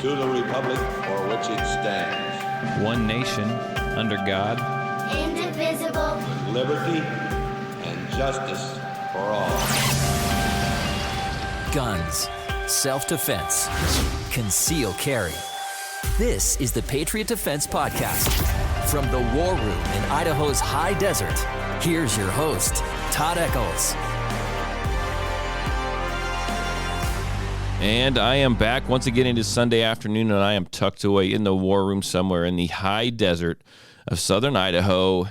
to the republic for which it stands, one nation, under God, indivisible, with liberty and justice for all. Guns, self-defense, concealed carry. This is the Patriot Defense Podcast. From the war room in Idaho's high desert, here's your host, Todd Echols. And I am back once again. It is Sunday afternoon, and I am tucked away in the war room somewhere in the high desert of southern Idaho.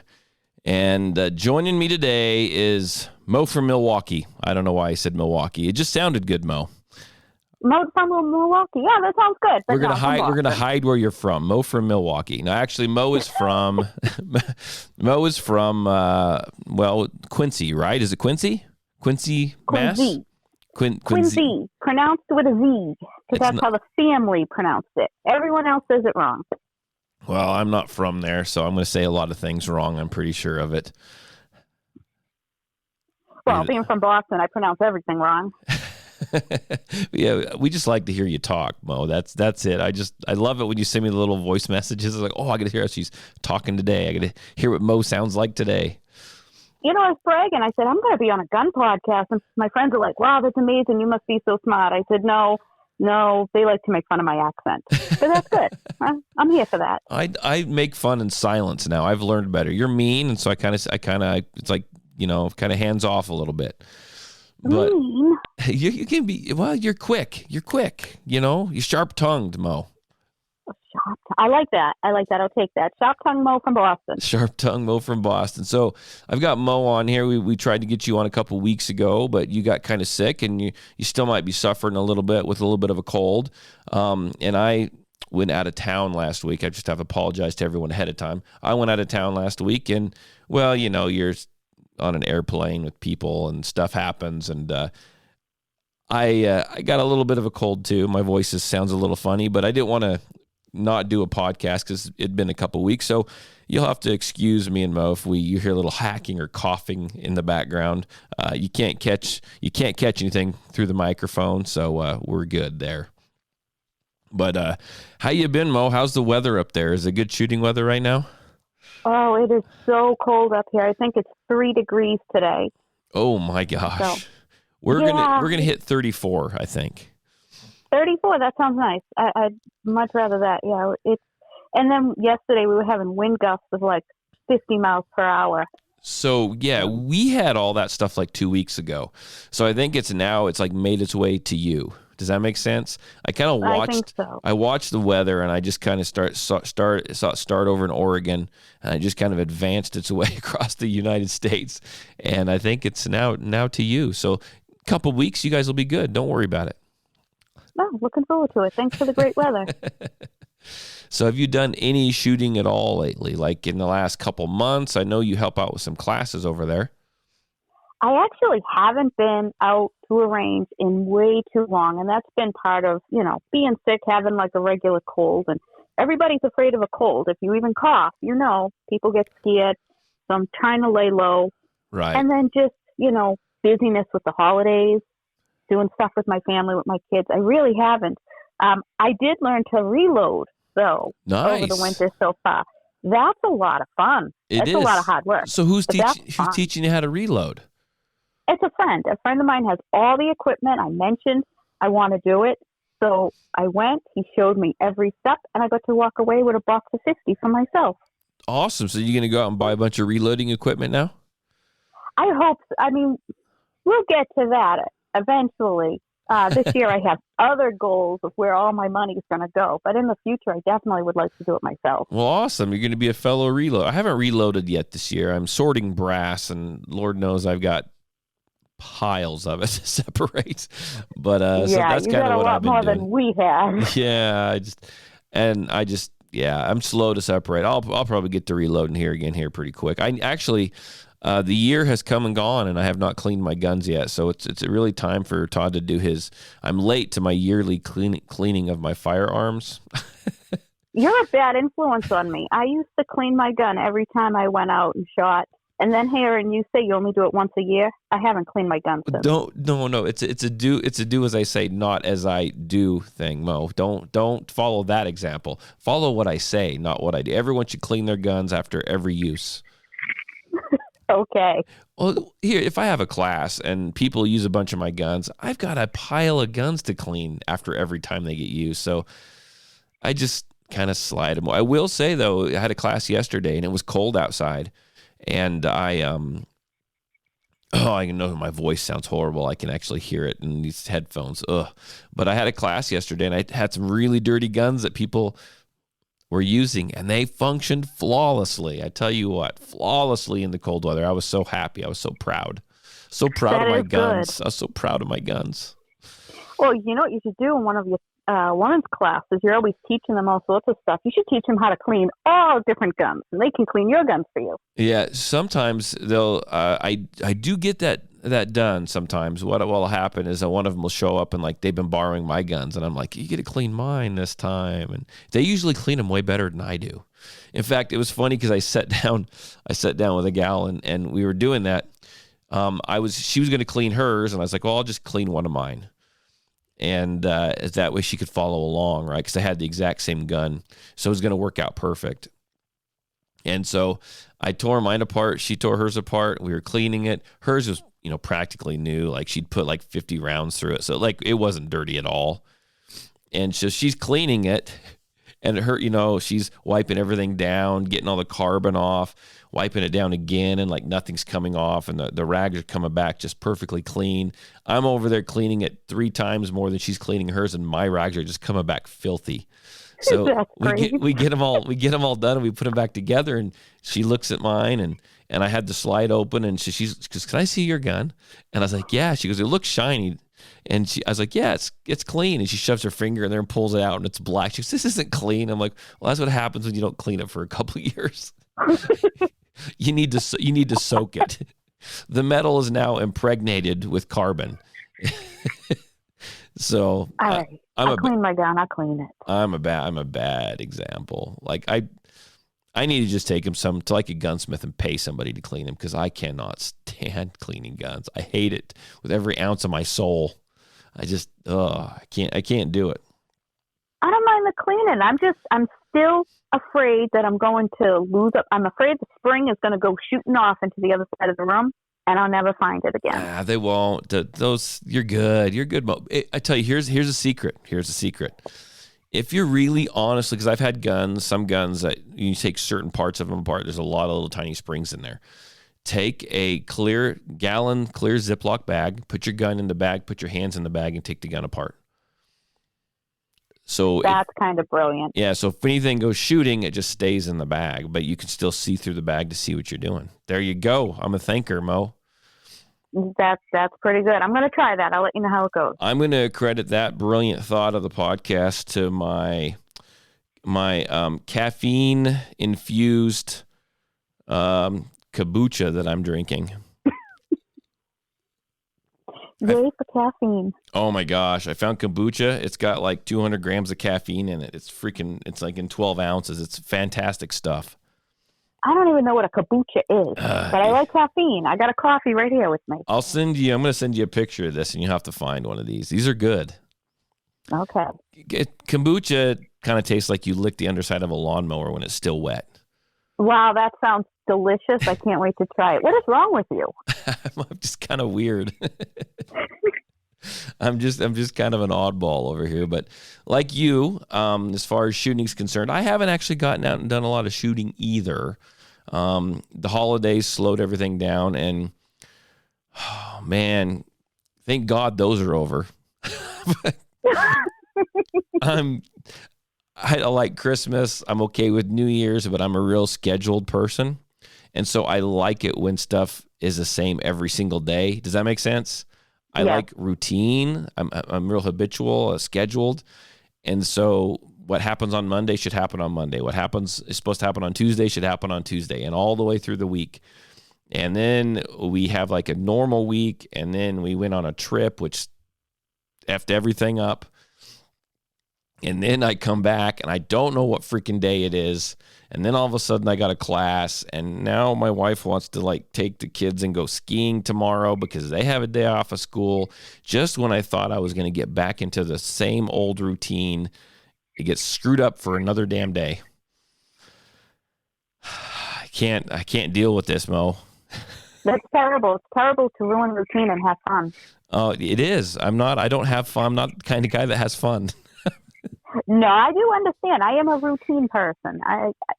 And joining me today is Mo from Milwaukee. I don't know why I said Milwaukee. It just sounded good, Mo. Mo from Milwaukee. Yeah, that sounds good. We're gonna hide where you're from. Mo from Milwaukee. Now, actually, Mo is from Quincy, right? Is it Quincy? Quincy, Mass. Quincy, pronounced with a Z, because that's how the family pronounced it. Everyone else says it wrong. Well, I'm not from there, so I'm going to say a lot of things wrong. I'm pretty sure of it. Well, being from Boston, I pronounce everything wrong. Yeah, we just like to hear you talk, Mo. That's it. I love it when you send me the little voice messages. It's like, oh, I got to hear how she's talking today. I got to hear what Mo sounds like today. You know, I was bragging. I said, I'm going to be on a gun podcast. And my friends are like, wow, that's amazing. You must be so smart. I said, no, they like to make fun of my accent. But that's good. I'm here for that. I make fun in silence now. I've learned better. You're mean, and so I kind of, it's like, you know, kind of hands off a little bit. But mean? You can be, well, you're quick. You know, you're sharp-tongued, Mo. I like that. I'll take that. Sharp-tongued Mo from Boston. Sharp-tongued Mo from Boston. So I've got Mo on here. We tried to get you on a couple weeks ago, but you got kind of sick, and you still might be suffering a little bit with a little bit of a cold. And I went out of town last week. I just have to apologize to everyone ahead of time. I went out of town last week, and, well, you know, you're on an airplane with people, and stuff happens, and I got a little bit of a cold, too. My voice sounds a little funny, but I didn't want to not do a podcast because it'd been a couple weeks. So you'll have to excuse me and Mo if you hear a little hacking or coughing in the background. You can't catch anything through the microphone, so we're good there. But how you been, Mo? How's the weather up there? Is it good shooting weather right now? Oh, it is so cold up here. I think it's 3 degrees today. Oh my gosh. So, we're gonna hit 34, I think. 34, that sounds nice. I'd much rather that. Yeah, and then yesterday we were having wind gusts of like 50 miles per hour. So yeah, we had all that stuff like 2 weeks ago. So I think it's like made its way to you. Does that make sense? I kind of watched. I think so. I watched the weather, and I just kind of start over in Oregon, and I just kind of advanced its way across the United States, and I think it's now to you. So a couple weeks, you guys will be good. Don't worry about it. Oh, looking forward to it. Thanks for the great weather. So have you done any shooting at all lately, like in the last couple months? I know you help out with some classes over there. I actually haven't been out to a range in way too long, and that's been part of, you know, being sick, having like a regular cold, and everybody's afraid of a cold. If you even cough, you know, people get scared. So I'm trying to lay low. Right. And then just, you know, busyness with the holidays, doing stuff with my family, with my kids. I really haven't. I did learn to reload, though, nice. over the winter so far. That's a lot of fun. It's a lot of hard work. So who's teaching you how to reload? It's a friend. A friend of mine has all the equipment. I mentioned I want to do it. So I went. He showed me every step, and I got to walk away with a box of 50 for myself. Awesome. So you're going to go out and buy a bunch of reloading equipment now? I hope so. I mean, we'll get to that eventually. This year I have other goals of where all my money is going to go. But in the future, I definitely would like to do it myself. Well, awesome. You're going to be a fellow reload. I haven't reloaded yet this year. I'm sorting brass, and Lord knows I've got piles of it to separate. But so that's kind of what I've been doing. You got a lot more than we have. Yeah, I'm slow to separate. I'll probably get to reloading here pretty quick. I actually, the year has come and gone, and I have not cleaned my guns yet. So it's really time for Todd to do his. I'm late to my yearly cleaning of my firearms. You're a bad influence on me. I used to clean my gun every time I went out and shot. And then here, and you say you only do it once a year. I haven't cleaned my guns since. No. It's a do as I say, not as I do thing, Mo. Don't follow that example. Follow what I say, not what I do. Everyone should clean their guns after every use. Okay. Well, here, if I have a class and people use a bunch of my guns, I've got a pile of guns to clean after every time they get used. So I just kind of slide them. I will say, though, I had a class yesterday and it was cold outside. And I know my voice sounds horrible. I can actually hear it in these headphones. But I had a class yesterday and I had some really dirty guns that people were using and they functioned flawlessly. I tell you what, flawlessly in the cold weather. I was so happy. I was so proud. So proud of my guns. I was so proud of my guns. Well, you know what you should do in one of your women's classes? You're always teaching them all sorts of stuff. You should teach them how to clean all different guns, and they can clean your guns for you. Yeah, sometimes they'll. I do get that done. Sometimes what will happen is that one of them will show up and like they've been borrowing my guns, and I'm like, you get to clean mine this time, and they usually clean them way better than I do. In fact, it was funny because I sat down with a gal and we were doing that. She was going to clean hers, and I was like, well, I'll just clean one of mine. And that way she could follow along, right? Because I had the exact same gun. So it was going to work out perfect. And so I tore mine apart. She tore hers apart. We were cleaning it. Hers was, practically new. Like she'd put like 50 rounds through it. So like it wasn't dirty at all. And so she's cleaning it. And she's wiping everything down, getting all the carbon off, wiping it down again, and like nothing's coming off, and the rags are coming back just perfectly clean. I'm over there cleaning it 3 times more than she's cleaning hers, and my rags are just coming back filthy. So we get them all done, and we put them back together. And she looks at mine, and I had the slide open, and she goes, "Can I see your gun?" And I was like, "Yeah." She goes, "It looks shiny." And I was like, "Yeah, it's clean." And she shoves her finger in there and pulls it out, and it's black. She goes, "This isn't clean." I'm like, "Well, that's what happens when you don't clean it for a couple of years. You need to soak it. The metal is now impregnated with carbon." So all right, I'll clean my gun. I'll clean it. I'm a bad example. Like I need to just take him to like a gunsmith and pay somebody to clean him, because I cannot stand cleaning guns. I hate it with every ounce of my soul. I just, I can't do it. I don't mind the cleaning. I'm still afraid that I'm going to lose up. I'm afraid the spring is going to go shooting off into the other side of the room, and I'll never find it again. They won't. You're good. You're good. I tell you, here's a secret. If you're really honestly, because I've had some guns that you take certain parts of them apart. There's a lot of little tiny springs in there. Take a gallon clear Ziploc bag, put your gun in the bag, put your hands in the bag, and take the gun apart. So that's kind of brilliant. Yeah, so if anything goes shooting, it just stays in the bag, but you can still see through the bag to see what you're doing. There you go. I'm a thinker, Mo. That's pretty good. I'm going to try that. I'll let you know how it goes. I'm going to credit that brilliant thought of the podcast to my caffeine infused kombucha that I'm drinking. Yay for caffeine. Oh my gosh. I found kombucha. It's got like 200 grams of caffeine in it. It's like in 12 ounces. It's fantastic stuff. I don't even know what a kombucha is, but I like caffeine. I got a coffee right here with me. I'm going to send you a picture of this, and you have to find one of these. These are good. Okay. Kombucha kind of tastes like you lick the underside of a lawnmower when it's still wet. Wow, that sounds delicious. I can't wait to try it. What is wrong with you? I'm just kind of weird. I'm just kind of an oddball over here. But like you, as far as shooting is concerned, I haven't actually gotten out and done a lot of shooting either. The holidays slowed everything down, and oh man, thank God those are over. I like Christmas. I'm okay with New Year's, but I'm a real scheduled person. And so I like it when stuff is the same every single day. Does that make sense? I like routine. I'm real habitual, scheduled. And so what happens on Monday should happen on Monday. What is supposed to happen on Tuesday should happen on Tuesday, and all the way through the week. And then we have like a normal week, and then we went on a trip, which effed everything up. And then I come back and I don't know what freaking day it is. And then all of a sudden I got a class, and now my wife wants to like take the kids and go skiing tomorrow because they have a day off of school. Just when I thought I was going to get back into the same old routine, it gets screwed up for another damn day. I can't deal with this, Mo. That's terrible. It's terrible to ruin routine and have fun. Oh, it is. I don't have fun. I'm not the kind of guy that has fun. No, I do understand. I am a routine person.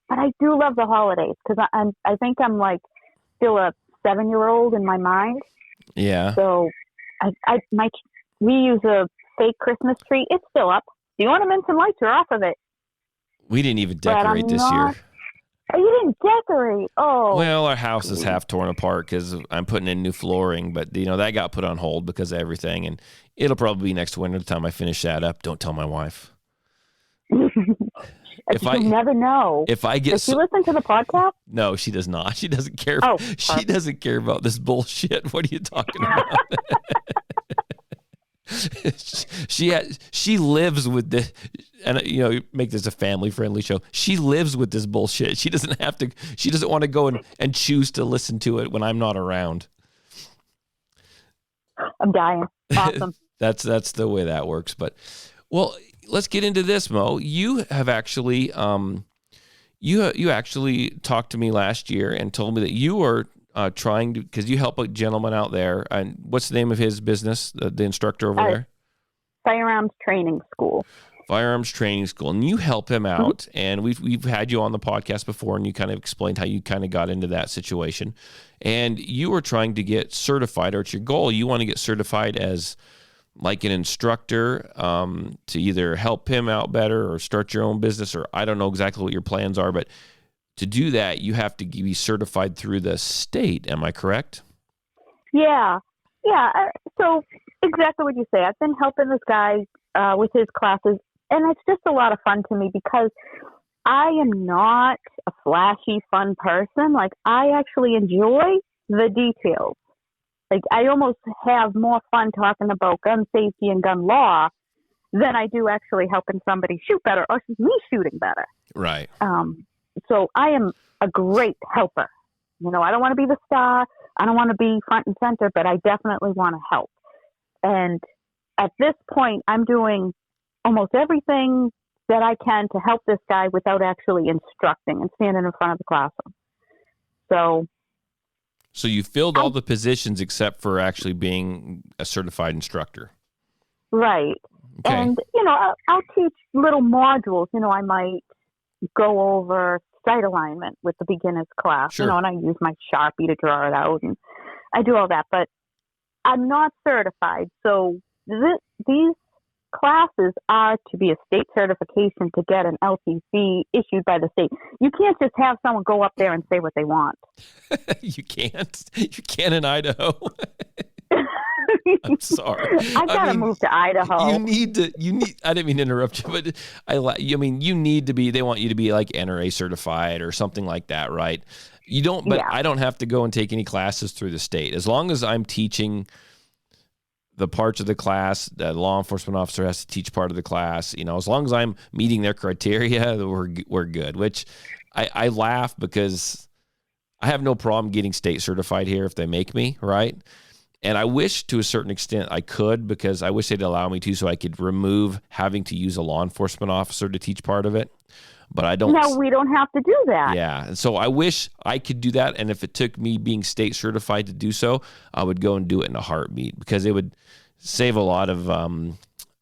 But I do love the holidays because I think I'm like still a 7-year-old in my mind. Yeah. So we use a fake Christmas tree. It's still up. The ornaments and lights are off of it. We didn't even decorate this year. Oh, you didn't decorate? Oh. Well, our house is half torn apart because I'm putting in new flooring, but that got put on hold because of everything, and it'll probably be next winter the time I finish that up. Don't tell my wife. You never know. If I get, does she listen to the podcast? No, she does not. She doesn't care. Oh, she doesn't care about this bullshit. What are you talking about? She lives with this, and make this a family friendly show. She lives with this bullshit. She doesn't want to go and choose to listen to it when I'm not around. I'm dying. Awesome. That's the way that works. But well, let's get into this, Mo. You have actually you actually talked to me last year and told me that you were trying to, because you help a gentleman out there. And what's the name of his business, the instructor over there? Firearms Training School. Firearms Training School. And you help him out. And we've had you on the podcast before, and you kind of explained how you kind of got into that situation. And you were trying to get certified, or it's your goal. You want to get certified as like an instructor to either help him out better or start your own business, or I don't know exactly what your plans are, but to do that, you have to be certified through the state. Am I correct? Yeah. So exactly what you say. I've been helping this guy with his classes, and it's just a lot of fun to me because I am not a flashy, fun person. Like, I actually enjoy the details. Like, I almost have more fun talking about gun safety and gun law than I do actually helping somebody shoot better or me shooting better. Right. So I am a great helper. I don't want to be the star. I don't want to be front and center, but I definitely want to help. And at this point, I'm doing almost everything that I can to help this guy without actually instructing and standing in front of the classroom. So you filled all the positions except for actually being a certified instructor. Right. Okay. And, I'll teach little modules. I might go over sight alignment with the beginner's class, sure. And I use my Sharpie to draw it out, and I do all that. But I'm not certified. So these classes are to be a state certification to get an LTC issued by the state. You can't just have someone go up there and say what they want. You can't in Idaho. I'm sorry. I gotta move to Idaho. I didn't mean to interrupt you, but you need to be, they want you to be like NRA certified or something like that, right? You don't, but yeah. I don't have to go and take any classes through the state. As long as I'm teaching the parts of the class, the law enforcement officer has to teach part of the class, as long as I'm meeting their criteria, we're good, which I laugh because I have no problem getting state certified here if they make me, right? And I wish to a certain extent I could, because I wish they'd allow me to, so I could remove having to use a law enforcement officer to teach part of it. But I don't. No, we don't have to do that. Yeah. And so I wish I could do that. And if it took me being state certified to do so, I would go and do it in a heartbeat, because it would save a lot of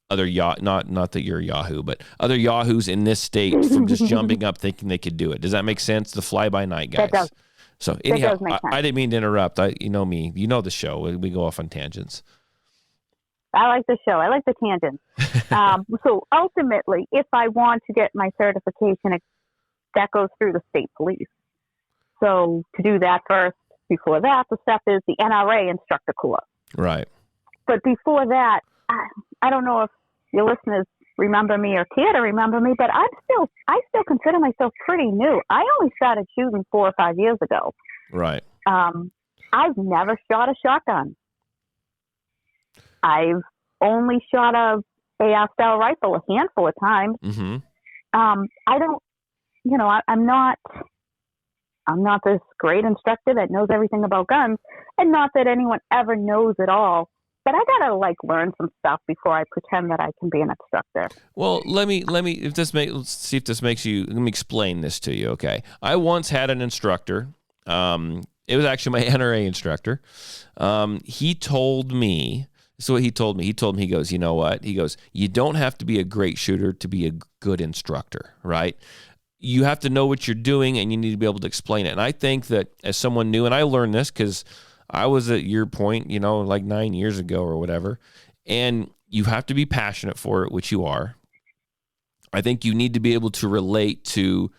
other not that you're a Yahoo, but other Yahoos in this state from just jumping up thinking they could do it. Does that make sense? The fly by night guys. That does. So anyhow, I didn't mean to interrupt. You know me. You know the show. We go off on tangents. I like the show. I like the tangents. So ultimately, if I want to get my certification, that goes through the state police. So to do that first, before that, the step is the NRA instructor course. Right. But before that, I don't know if your listeners remember me or care to remember me, but I still consider myself pretty new. I only started shooting 4 or 5 years ago. Right. I've never shot a shotgun. I've only shot a AR-style rifle a handful of times. Mm-hmm. I don't, I'm not this great instructor that knows everything about guns, and not that anyone ever knows it all. But I gotta learn some stuff before I pretend that I can be an instructor. Well, let's see if this makes you. Let me explain this to you. Okay, I once had an instructor. It was actually my NRA instructor. He told me. So what he told me. He told me, he goes, you know what? He goes, you don't have to be a great shooter to be a good instructor, right? You have to know what you're doing, and you need to be able to explain it. And I think that as someone new, and I learned this because I was at your point, 9 years ago or whatever, and you have to be passionate for it, which you are. I think you need to be able to relate to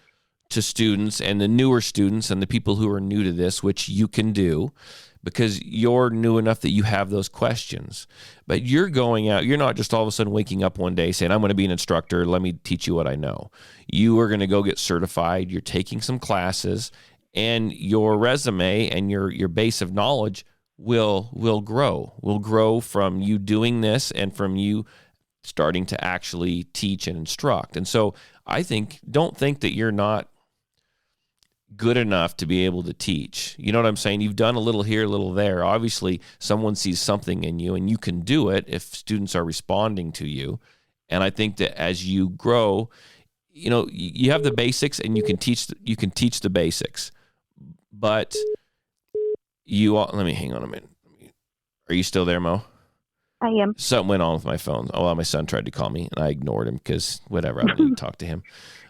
students and the newer students and the people who are new to this, which you can do because you're new enough that you have those questions. But you're going out, you're not just all of a sudden waking up one day saying, I'm going to be an instructor, let me teach you what I know. You are going to go get certified, you're taking some classes, and your resume and your base of knowledge will grow from you doing this and from you starting to actually teach and instruct. And so don't think that you're not good enough to be able to teach. You know what I'm saying? You've done a little here, a little there. Obviously, someone sees something in you, and you can do it if students are responding to you. And I think that as you grow, you have the basics, and you can teach the basics. But let me hang on a minute. Are you still there, Mo? I am. Something went on with my phone. Oh, well, my son tried to call me, and I ignored him because whatever. I don't need to talk to him.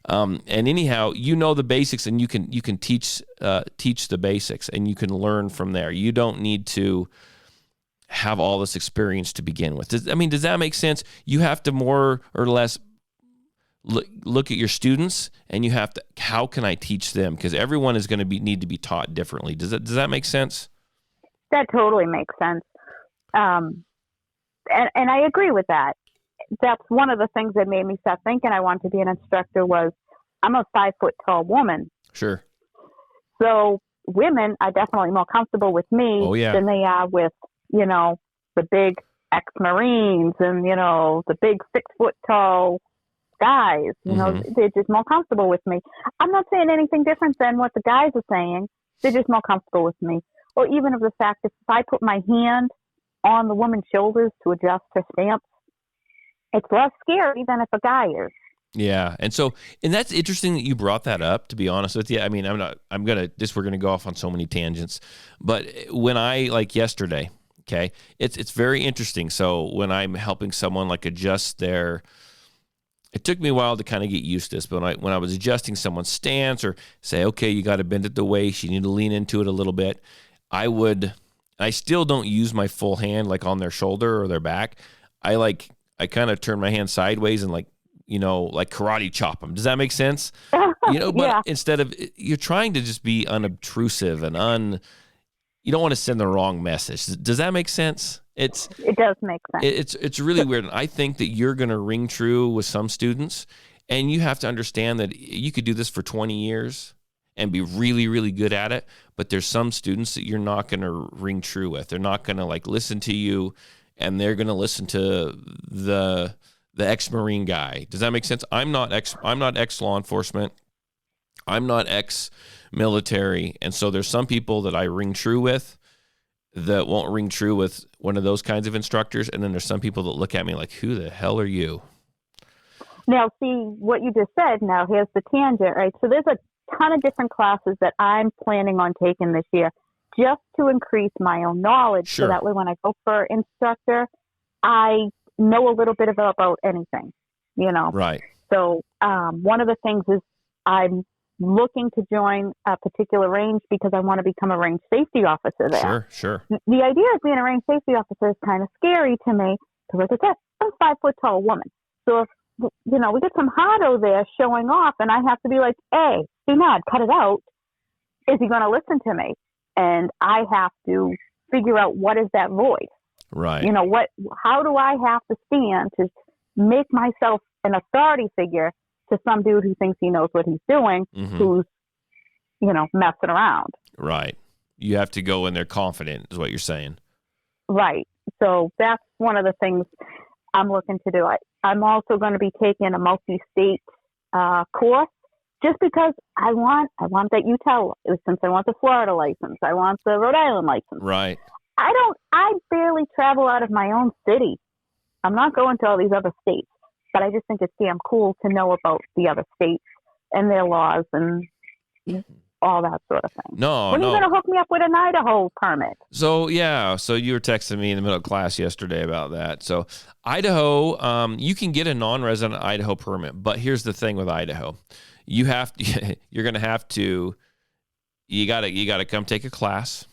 And anyhow, the basics, and you can teach the basics, and you can learn from there. You don't need to have all this experience to begin with. Does that make sense? You have to more or less look at your students, and you have to, how can I teach them? Because everyone is going to need to be taught differently. Does that make sense? That totally makes sense. And I agree with that. That's one of the things that made me start thinking I wanted to be an instructor was I'm a 5 foot tall woman. Sure. So women are definitely more comfortable with me than they are with, the big ex-Marines and, the big 6 foot tall guys. They're just more comfortable with me. I'm not saying anything different than what the guys are saying. They're just more comfortable with me. Or even of the fact that if I put my hand on the woman's shoulders to adjust her stance, it's less scary than if a guy is. Yeah. And that's interesting that you brought that up, to be honest with you. we're going to go off on so many tangents, but when yesterday, okay, it's very interesting. So when I'm helping someone adjust it took me a while to kind of get used to this, but when I was adjusting someone's stance or say, okay, you got to bend at the waist, you need to lean into it a little bit. I still don't use my full hand on their shoulder or their back. I kind of turn my hand sideways and karate chop them. Does that make sense? But instead of, you're trying to just be unobtrusive and you don't want to send the wrong message. Does that make sense? It does make sense. It's really weird. And I think that you're going to ring true with some students, and you have to understand that you could do this for 20 years and be really, really good at it. But there's some students that you're not going to ring true with. They're not going to listen to you, and they're going to listen to the ex-Marine guy. Does that make sense? I'm not ex-law enforcement. I'm not ex-military. And so there's some people that I ring true with that won't ring true with one of those kinds of instructors. And then there's some people that look at me like, who the hell are you? Now, see what you just said. Now, here's the tangent, right? So there's a ton of different classes that I'm planning on taking this year just to increase my own knowledge. Sure. So that way when I go for instructor, I know a little bit about anything, Right. So one of the things is I'm looking to join a particular range because I want to become a range safety officer there. Sure. The idea of being a range safety officer is kind of scary to me because, like I said, I'm a 5 foot tall woman. So if, we get some hardo there showing off and I have to be like, hey, Nod, cut it out. Is he going to listen to me? And I have to figure out what is that voice. Right. How do I have to stand to make myself an authority figure to some dude who thinks he knows what he's doing, who's, messing around. Right. You have to go in there confident is what you're saying. Right. So that's one of the things I'm looking to do. I'm also going to be taking a multi-state course just because I want that Utah, since I want the Florida license, I want the Rhode Island license. Right. I barely travel out of my own city. I'm not going to all these other states, but I just think it's damn cool to know about the other states and their laws and all that sort of thing. No, when are you going to hook me up with an Idaho permit? So you were texting me in the middle of class yesterday about that. So Idaho, you can get a non-resident Idaho permit, but here's the thing with Idaho. You gotta come take a class.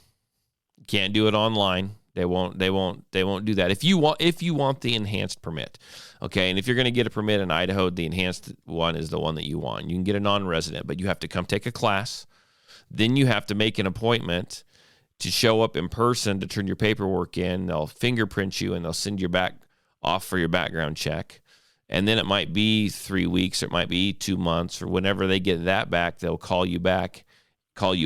You can't do it online. They won't do that. If you want the enhanced permit, okay, and if you're going to get a permit in Idaho, the enhanced one is the one that you want. You can get a non-resident, but you have to come take a class. Then you have to make an appointment to show up in person to turn your paperwork in. They'll fingerprint you and they'll send you back off for your background check. And then it might be 3 weeks, or it might be 2 months, or whenever they get that back, they'll call you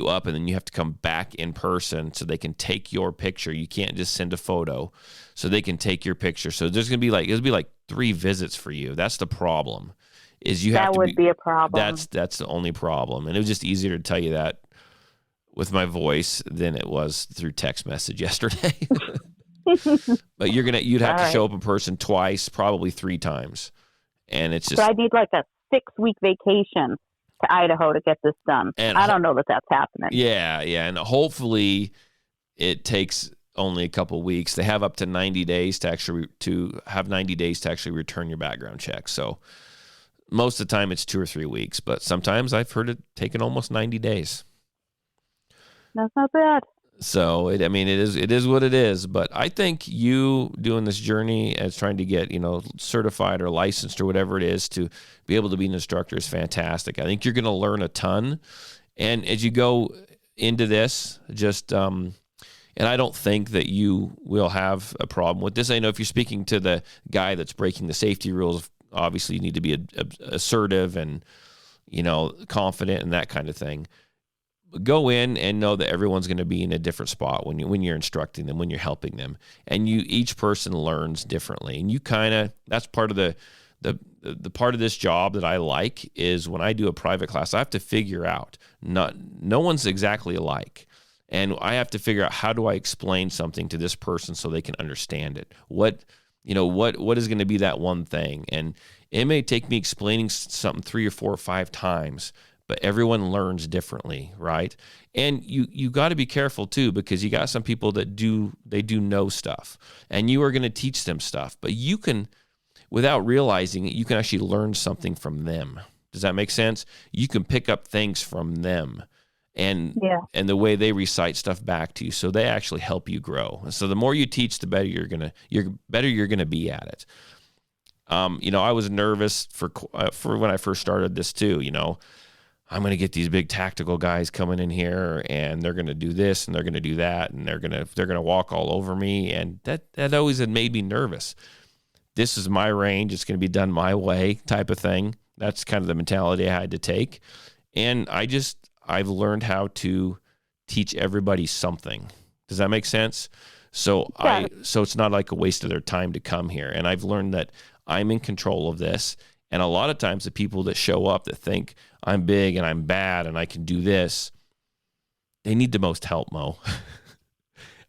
up, and then you have to come back in person so they can take your picture. You can't just send a photo, so they can take your picture. So it'll be like 3 visits for you. That's the problem. That would be a problem. That's the only problem. And it was just easier to tell you that with my voice than it was through text message yesterday. But you'd have to show up in person twice, probably 3 times. And it's just, so I need like a 6-week vacation to Idaho to get this done. And I don't know that that's happening. Yeah. And hopefully it takes only a couple weeks. They have up to 90 days to actually return your background check. So most of the time it's 2 or 3 weeks, but sometimes I've heard it taking almost 90 days. That's not bad. So it is what it is. But I think you doing this journey as trying to get, certified or licensed or whatever it is to be able to be an instructor is fantastic. I think you're going to learn a ton. And as you go into this, and I don't think that you will have a problem with this. I know if you're speaking to the guy that's breaking the safety rules, obviously you need to be assertive and, confident and that kind of thing. Go in and know that everyone's going to be in a different spot when you're instructing them, when you're helping them, and each person learns differently. And that's part of the part of this job that I like is when I do a private class, I have to figure out no one's exactly alike. And I have to figure out how do I explain something to this person so they can understand it. What is going to be that one thing? And it may take me explaining something 3 or 4 or 5 times, but everyone learns differently, right? And you got to be careful too, because you got some people that do know stuff, and you are going to teach them stuff, but you can, without realizing it, you can actually learn something from them. Does that make sense? You can pick up things from them and the way they recite stuff back to you, so they actually help you grow. And so the more you teach, the better you're gonna be at it. I was nervous for when I first started this too. I'm going to get these big tactical guys coming in here, and they're going to do this and they're going to do that, and they're going to walk all over me, and that always had made me nervous. This is my range; it's going to be done my way, type of thing. That's kind of the mentality I had to take, and I've learned how to teach everybody something. Does that make sense? So it's not like a waste of their time to come here, and I've learned that I'm in control of this. And a lot of times the people that show up that think I'm big and I'm bad and I can do this, they need the most help, Mo.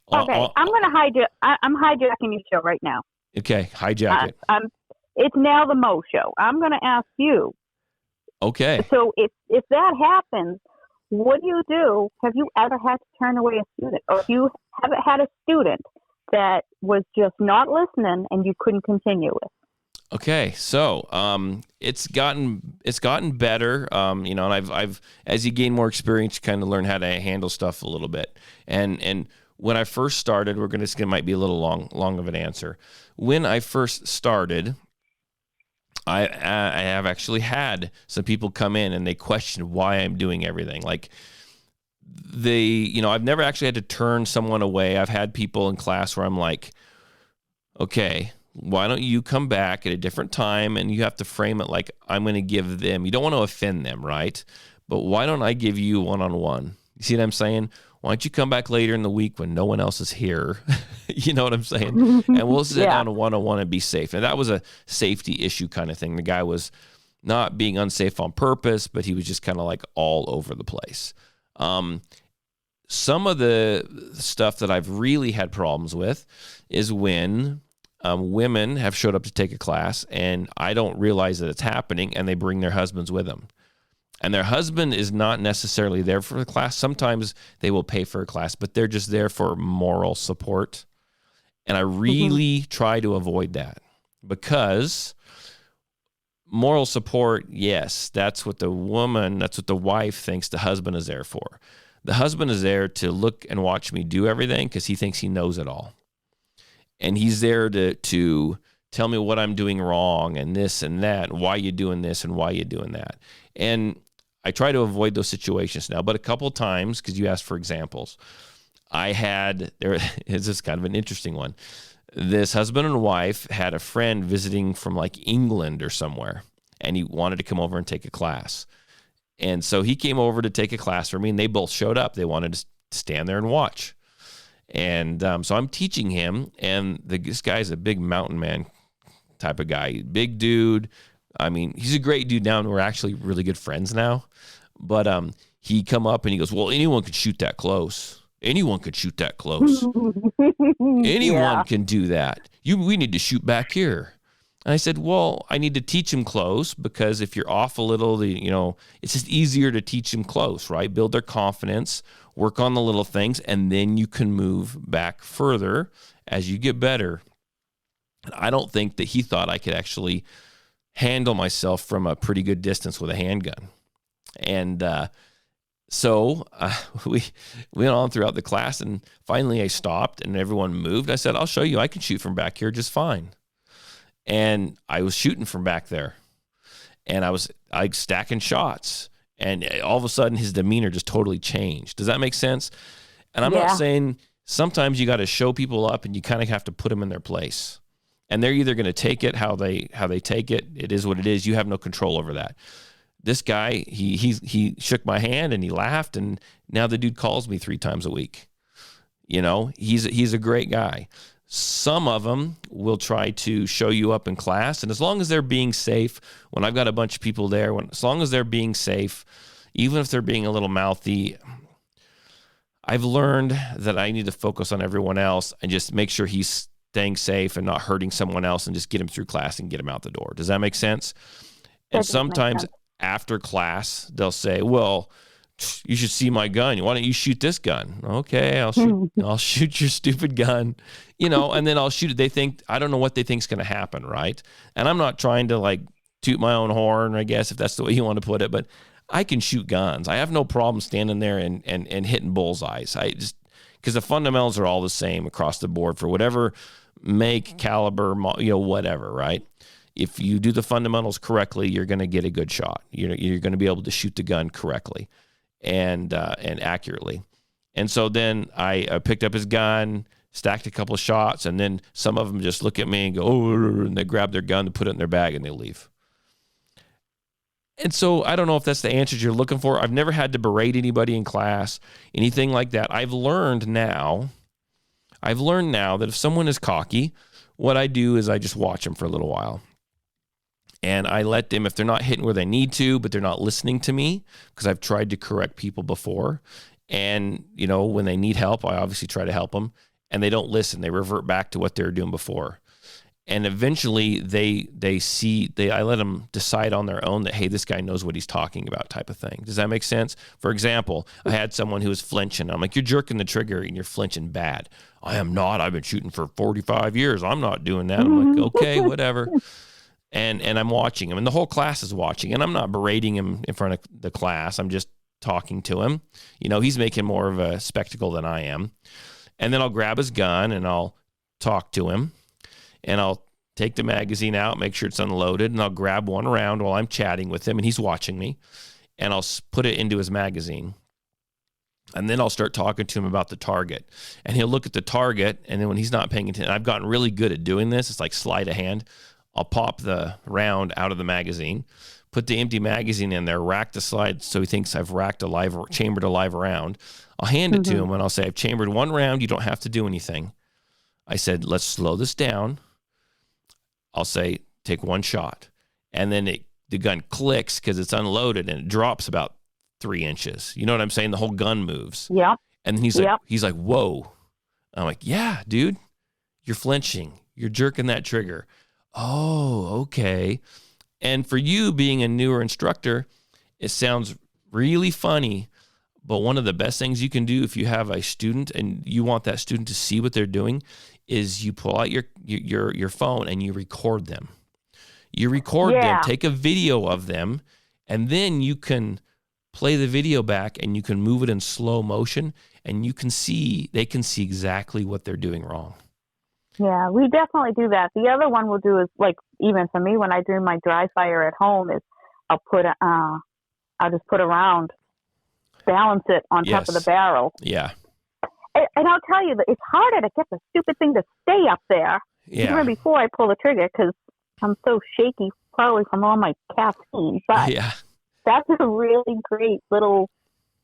Okay, I'm going to hijack. I'm hijacking your show right now. Okay, hijack it. It's now the Mo show. I'm going to ask you. Okay. So if that happens, what do? Have you ever had to turn away a student? Or if you haven't had a student that was just not listening and you couldn't continue with? Okay, so it's gotten better, and I've as you gain more experience, you kind of learn how to handle stuff a little bit. And when I first started, it might be a little long of an answer. When I first started, I have actually had some people come in and they question why I'm doing everything. Like I've never actually had to turn someone away. I've had people in class where I'm like, okay, why don't you come back at a different time? And you have to frame it like I'm going to give them. You don't want to offend them, right? But why don't I give you one-on-one? You see what I'm saying? why don't you come back later in the week when no one else is here? You know what I'm saying? And we'll sit down to one-on-one and be safe. And that was a safety issue kind of thing. The guy was not being unsafe on purpose, but he was just kind of like all over the place. Some of the stuff that I've really had problems with is when women have showed up to take a class and I don't realize that it's happening and they bring their husbands with them. And their husband is not necessarily there for the class. Sometimes they will pay for a class, but they're just there for moral support. And I really try to avoid that because moral support, yes, that's what the wife thinks the husband is there for. The husband is there to look and watch me do everything because he thinks he knows it all. And he's there to tell me what I'm doing wrong and this and that, and why you doing this and why you doing that. And I try to avoid those situations now, but a couple of times, because you asked for examples, there is this kind of an interesting one. This husband and wife had a friend visiting from like England or somewhere, and he wanted to come over and take a class. And so he came over to take a class for me, and they both showed up. They wanted to stand there and watch. And so I'm teaching him, and this guy's a big mountain man type of guy, big dude. I mean, he's a great dude now, and we're actually really good friends now. But he come up and he goes, well, anyone could shoot that close. Anyone could shoot that close. Anyone can do that. We need to shoot back here. And I said, well, I need to teach him close because if you're off a little, it's just easier to teach him close, right? Build their confidence, work on the little things, and then you can move back further as you get better. And I don't think that he thought I could actually handle myself from a pretty good distance with a handgun. And so we went on throughout the class, and finally I stopped and everyone moved. I said, I'll show you. I can shoot from back here just fine. And I was shooting from back there, and I was stacking shots, and all of a sudden his demeanor just totally changed. Does that make sense? And I'm not saying sometimes you got to show people up and you kind of have to put them in their place. And they're either going to take it how they take it. It is what it is. You have no control over that. This guy, he shook my hand and he laughed, and now the dude calls me 3 times a week. He's a great guy. Some of them will try to show you up in class, and as long as they're being safe, when I've got a bunch of people there, as long as they're being safe, even if they're being a little mouthy, I've learned that I need to focus on everyone else and just make sure he's staying safe and not hurting someone else, and just get him through class and get him out the door. Does that make sense? And sometimes after class, they'll say, well, you should see my gun. Why don't you shoot this gun? Okay, I'll shoot your stupid gun, and then I'll shoot it. I don't know what they think is going to happen, right? And I'm not trying to like toot my own horn, I guess, if that's the way you want to put it, but I can shoot guns. I have no problem standing there and hitting bullseyes. Because the fundamentals are all the same across the board for whatever make, caliber, whatever, right? If you do the fundamentals correctly, you're going to get a good shot. You're going to be able to shoot the gun correctly and accurately. And so then I picked up his gun, stacked a couple of shots, and then some of them just look at me and go, oh, and they grab their gun and put it in their bag and they leave. And so I don't know if that's the answers you're looking for. I've never had to berate anybody in class, anything like that. I've learned now that if someone is cocky, what I do is I just watch them for a little while. And I let them, if they're not hitting where they need to, but they're not listening to me, because I've tried to correct people before. And, when they need help, I obviously try to help them. And they don't listen. They revert back to what they were doing before. And eventually I let them decide on their own that, hey, this guy knows what he's talking about type of thing. Does that make sense? For example, I had someone who was flinching. I'm like, you're jerking the trigger and you're flinching bad. I am not. I've been shooting for 45 years. I'm not doing that. I'm like, okay, whatever. And I'm watching him, and the whole class is watching, and I'm not berating him in front of the class. I'm just talking to him. He's making more of a spectacle than I am. And then I'll grab his gun and I'll talk to him, and I'll take the magazine out, make sure it's unloaded, and I'll grab one round while I'm chatting with him, and he's watching me, and I'll put it into his magazine. And then I'll start talking to him about the target, and he'll look at the target, and then when he's not paying attention, I've gotten really good at doing this. It's like sleight of hand. I'll pop the round out of the magazine, put the empty magazine in there, rack the slide so he thinks I've chambered a live round. I'll hand it to him and I'll say, I've chambered 1 round. You don't have to do anything. I said, let's slow this down. I'll say, take 1 shot. And then the gun clicks because it's unloaded and it drops about 3 inches. You know what I'm saying? The whole gun moves. Yeah. And then he's like, whoa. I'm like, yeah, dude, you're flinching. You're jerking that trigger. Oh, okay. And for you being a newer instructor, it sounds really funny, but one of the best things you can do if you have a student and you want that student to see what they're doing is you pull out your phone and you record them. You record them, take a video of them, and then you can play the video back and you can move it in slow motion and they can see exactly what they're doing wrong. Yeah, we definitely do that. The other one we'll do is, like, even for me, when I do my dry fire at home, is I'll just put a round, balance it on top of the barrel. Yeah. And I'll tell you that it's harder to get the stupid thing to stay up there even before I pull the trigger because I'm so shaky, probably from all my caffeine. But that's a really great little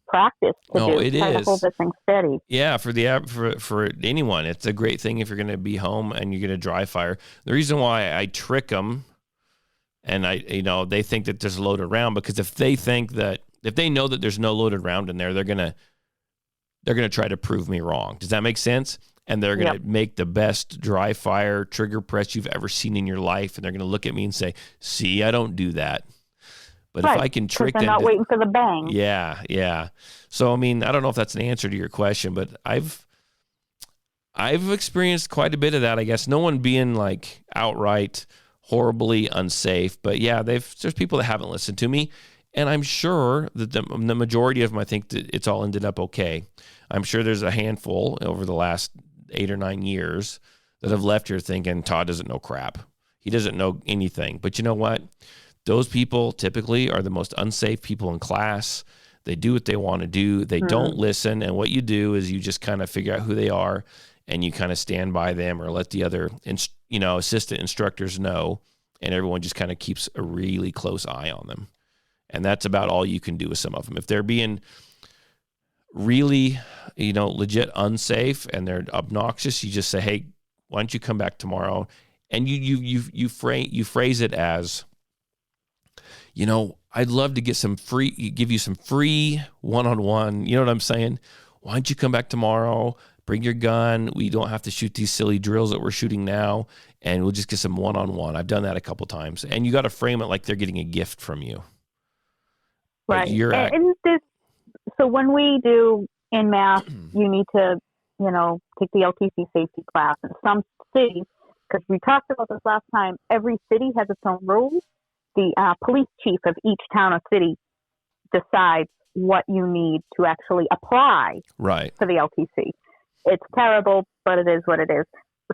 practice to do. It try is. to hold this thing steady. Yeah, for anyone, it's a great thing if you're going to be home and you're going to dry fire. The reason why I trick them, and they think that there's a loaded round, because if they know that there's no loaded round in there, they're gonna try to prove me wrong. Does that make sense? And they're gonna make the best dry fire trigger press you've ever seen in your life, and they're gonna look at me and say, "See, I don't do that." But if I can trick them, they're not waiting for the bang. Yeah. So I mean, I don't know if that's an answer to your question, but I've experienced quite a bit of that. I guess no one being like outright horribly unsafe, but yeah, there's people that haven't listened to me, and I'm sure that the majority of them, I think that it's all ended up okay. I'm sure there's a handful over the last 8 or 9 years that have left here thinking Todd doesn't know crap. He doesn't know anything. But you know what? Those people typically are the most unsafe people in class. They do what they want to do. They don't listen. And what you do is you just kind of figure out who they are and you kind of stand by them or let the other, assistant instructors know. And everyone just kind of keeps a really close eye on them. And that's about all you can do with some of them. If they're being really, legit unsafe and they're obnoxious, you just say, hey, why don't you come back tomorrow? And you phrase it as, I'd love to give you some free one-on-one. You know what I'm saying? Why don't you come back tomorrow? Bring your gun. We don't have to shoot these silly drills that we're shooting now, and we'll just get some one-on-one. I've done that a couple times. And you got to frame it like they're getting a gift from you. Right. So when we do in math, you need to, take the LTC safety class. In some cities, because we talked about this last time, every city has its own rules. The police chief of each town or city decides what you need to actually apply for the LTC. It's terrible, but it is what it is.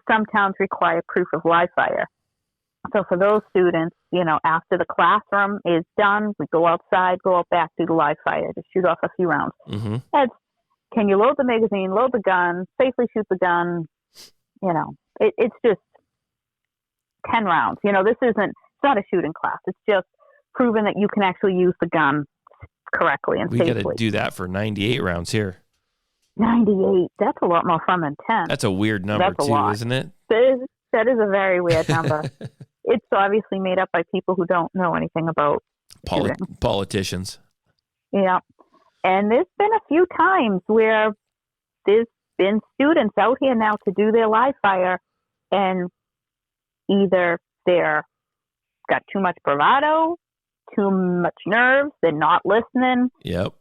Some towns require proof of live fire. So for those students, after the classroom is done, we go outside, go out back, do the live fire to shoot off a few rounds. Mm-hmm. That's, can you load the magazine, load the gun, safely shoot the gun? It's just 10 rounds. It's not a shooting class. It's just proving that you can actually use the gun correctly and safely. We got to do that for 98 rounds here. 98. That's a lot more fun than 10. That's a weird number too, isn't it? That is a very weird number. It's obviously made up by people who don't know anything about politicians. Yeah. And there's been a few times where there's been students out here now to do their live fire, and either they're got too much bravado, too much nerves, they're not listening. Yep.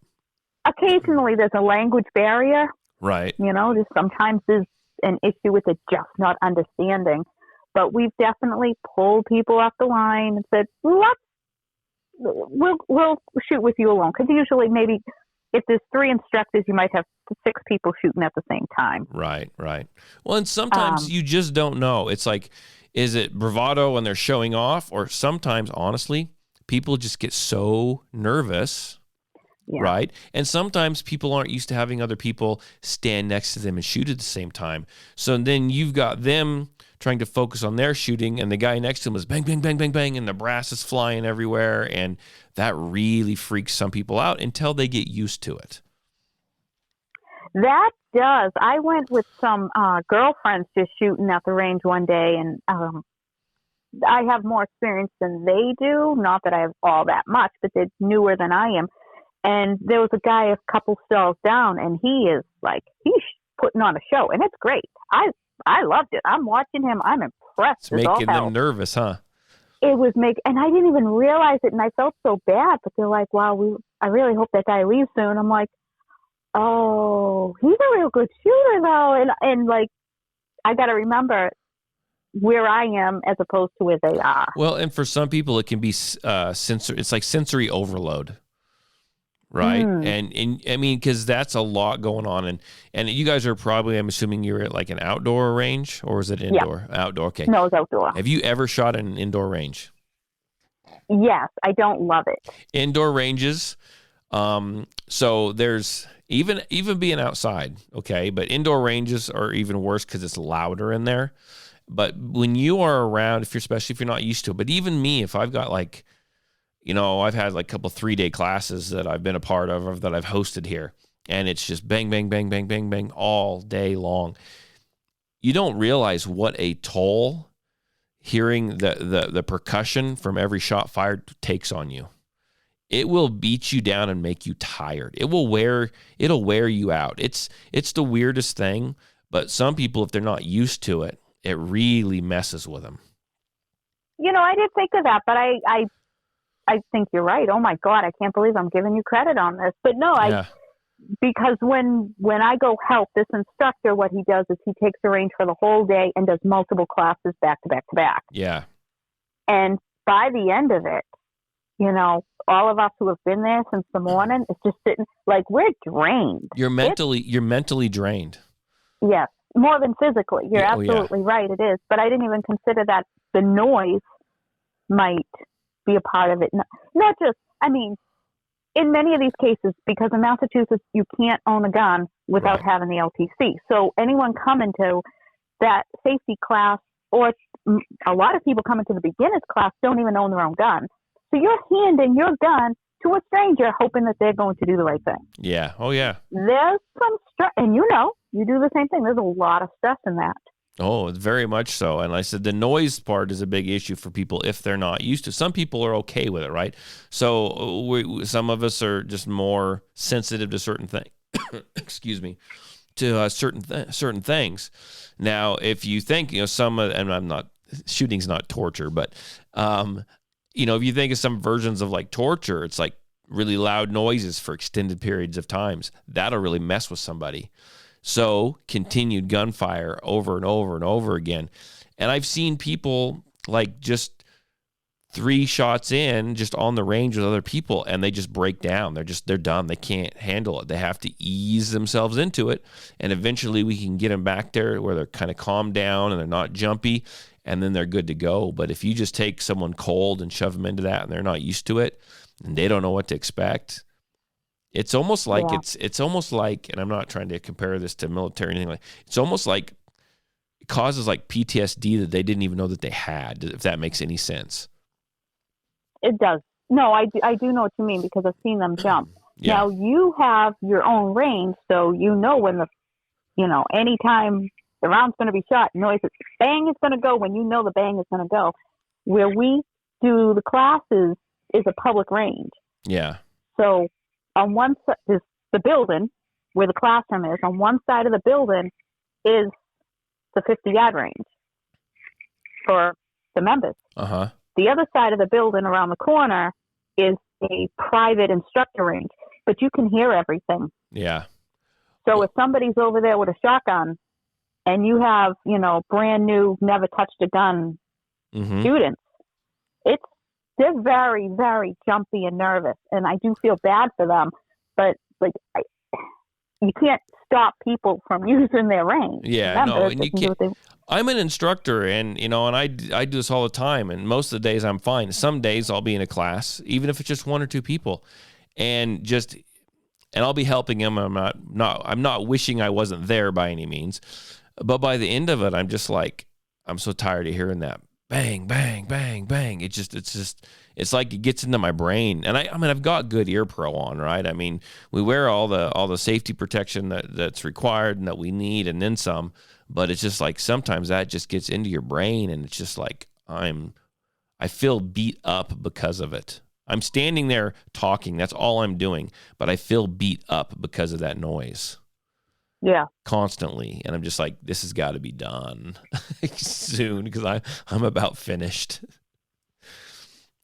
Occasionally there's a language barrier. Right. Just sometimes there's an issue with it just not understanding. But we've definitely pulled people off the line and said, we'll shoot with you alone. Because usually maybe if there's 3 instructors, you might have 6 people shooting at the same time. Right. Well, and sometimes you just don't know. It's like, is it bravado when they're showing off? Or sometimes, honestly, people just get so nervous. Yeah. Right. And sometimes people aren't used to having other people stand next to them and shoot at the same time. So then you've got them trying to focus on their shooting, and the guy next to them is bang, bang, bang, bang, bang, and the brass is flying everywhere. And that really freaks some people out until they get used to it. That does. I went with some girlfriends just shooting at the range one day, and I have more experience than they do. Not that I have all that much, but they're newer than I am. And there was a guy a couple stalls down, and he's putting on a show, and it's great. I loved it. I'm watching him. I'm impressed. It's making them nervous, huh? It was and I didn't even realize it, and I felt so bad. But they're like, "Wow, I really hope that guy leaves soon." I'm like, "Oh, he's a real good shooter, though," and like, I got to remember where I am as opposed to where they are. Well, and for some people, it can be It's like sensory overload. Right. And I mean, because that's a lot going on. And you guys are probably, I'm assuming you're at like an outdoor range, or is it indoor? Yeah. Outdoor. Okay. No, it's outdoor. Have you ever shot at an indoor range? Yes. I don't love it. Indoor ranges. So there's even being outside. Okay. But indoor ranges are even worse because it's louder in there. But when you are around, especially if you're not used to it, but even me, if I've got like, I've had like a couple 3-day classes that I've been a part of or that I've hosted here, and it's just bang, bang, bang, bang, bang, bang all day long. You don't realize what a toll hearing the percussion from every shot fired takes on you. It will beat you down and make you tired. It'll wear you out. It's the weirdest thing, but some people, if they're not used to it, it really messes with them. I did think of that, but I think you're right. Oh my God, I can't believe I'm giving you credit on this. But no, because when I go help this instructor, what he does is he takes the range for the whole day and does multiple classes back to back to back. Yeah. And by the end of it, all of us who have been there since the morning, it's just sitting like we're drained. You're mentally drained. Yes, more than physically. You're absolutely right. It is. But I didn't even consider that the noise might be a part of it. Not just, in many of these cases, because in Massachusetts, you can't own a gun without having the LTC. So anyone coming to that safety class, or a lot of people coming to the beginner's class, don't even own their own gun. So you're handing your gun to a stranger, hoping that they're going to do the right thing. Yeah. Oh, yeah. There's some stress, and you do the same thing. There's a lot of stress in that. Oh, very much so. And I said the noise part is a big issue for people if they're not used to. Some people are okay with it, right? So some of us are just more sensitive to certain things. Excuse me, to certain things. Now, if you think shooting's not torture, but if you think of some versions of like torture, it's like really loud noises for extended periods of times. That'll really mess with somebody. So continued gunfire over and over and over again. And I've seen people like just 3 shots in, just on the range with other people, and they just break down. They're done. They can't handle it. They have to ease themselves into it. And eventually we can get them back there where they're kind of calmed down and they're not jumpy, and then they're good to go. But if you just take someone cold and shove them into that and they're not used to it and they don't know what to expect, it's almost like it's almost like, and I'm not trying to compare this to military or anything like, it's almost like it causes like PTSD that they didn't even know that they had, if that makes any sense. It does. No, I do know what you mean, because I've seen them jump. Yeah. Now you have your own range, so when anytime the round's going to be shot, noise, bang is going to go when the bang is going to go. Where we do the classes is a public range. Yeah. So on one side is the building where the classroom is. On one side of the building is the 50-yard range for the members. Uh-huh. The other side of the building around the corner is a private instructor range, but you can hear everything. Yeah. So if somebody's over there with a shotgun and you have, brand new, never touched a gun students, they're very, very jumpy and nervous, and I do feel bad for them. But you can't stop people from using their range. Yeah, no, and you can't. I'm an instructor, and and I do this all the time. And most of the days I'm fine. Some days I'll be in a class, even if it's just 1 or 2 people, and I'll be helping them. I'm not wishing I wasn't there by any means, but by the end of it, I'm just like, I'm so tired of hearing that bang, bang, bang, bang. It's like it gets into my brain. And I mean, I've got good ear pro on, right? I mean, we wear all the safety protection that's required and that we need, and then some. But it's just like sometimes that just gets into your brain, and it's just like I feel beat up because of it. I'm standing there talking. That's all I'm doing. But I feel beat up because of that noise. Yeah. Constantly. And I'm just like, this has got to be done soon because I'm about finished.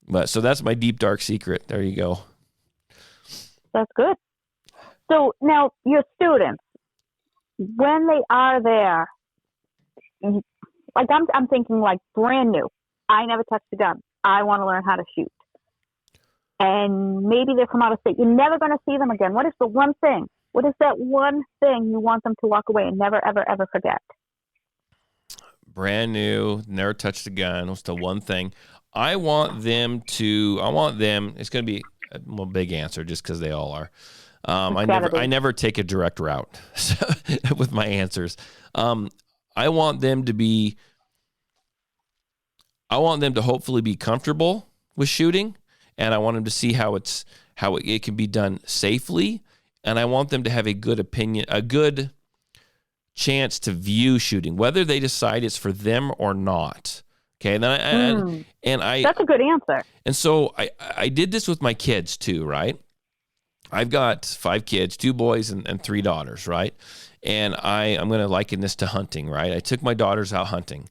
But so that's my deep, dark secret. There you go. That's good. So now your students, when they are there, like I'm thinking like brand new. I never touched a gun. I want to learn how to shoot. And maybe they're from out of state. You're never going to see them again. What is the one thing? What is that one thing you want them to walk away and never, ever, ever forget? Brand new, never touched a gun. What's the one thing? I want them, it's going to be a big answer just because they all are. I never take a direct route with my answers. I want them to hopefully be comfortable with shooting, and I want them to see how it can be done safely, and I want them to have a good opinion, a good chance to view shooting, whether they decide it's for them or not. Okay, and then that's a good answer. And so I did this with my kids too, right? I've got 5 kids, 2 boys and 3 daughters, right? And I'm going to liken this to hunting, right? I took my daughters out hunting,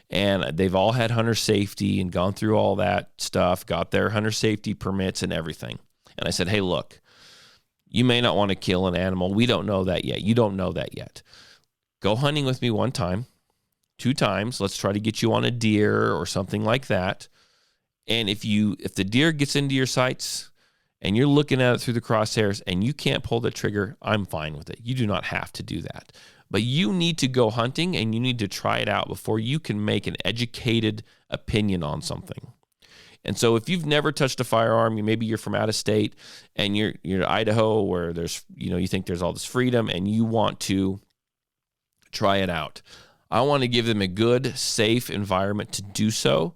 and they've all had hunter safety and gone through all that stuff, got their hunter safety permits and everything. And I said, hey, look, you may not want to kill an animal. We don't know that yet. You don't know that yet. Go hunting with me 1 time, 2 times. Let's try to get you on a deer or something like that. And if the deer gets into your sights and you're looking at it through the crosshairs and you can't pull the trigger, I'm fine with it. You do not have to do that. But you need to go hunting and you need to try it out before you can make an educated opinion on something. And so if you've never touched a firearm, maybe you're from out of state and you're in Idaho where there's, you think there's all this freedom and you want to try it out. I want to give them a good, safe environment to do so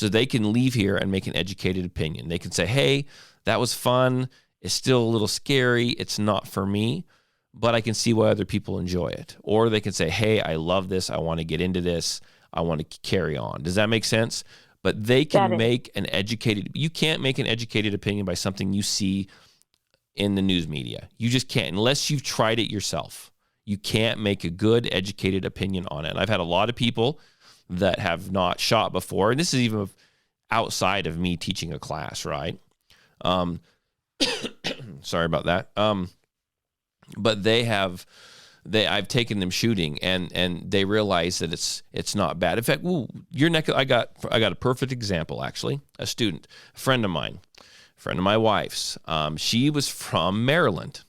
they can leave here and make an educated opinion. They can say, hey, that was fun. It's still a little scary. It's not for me, but I can see why other people enjoy it. Or they can say, hey, I love this. I want to get into this. I want to carry on. Does that make sense? But they can make you can't make an educated opinion by something you see in the news media. You just can't, unless you've tried it yourself. You can't make a good, educated opinion on it. And I've had a lot of people that have not shot before, and this is even outside of me teaching a class, right? Sorry about that. But I've taken them shooting, and they realize that it's not bad. In fact, I got a perfect example actually. A student, a friend of my wife's. She was from Maryland.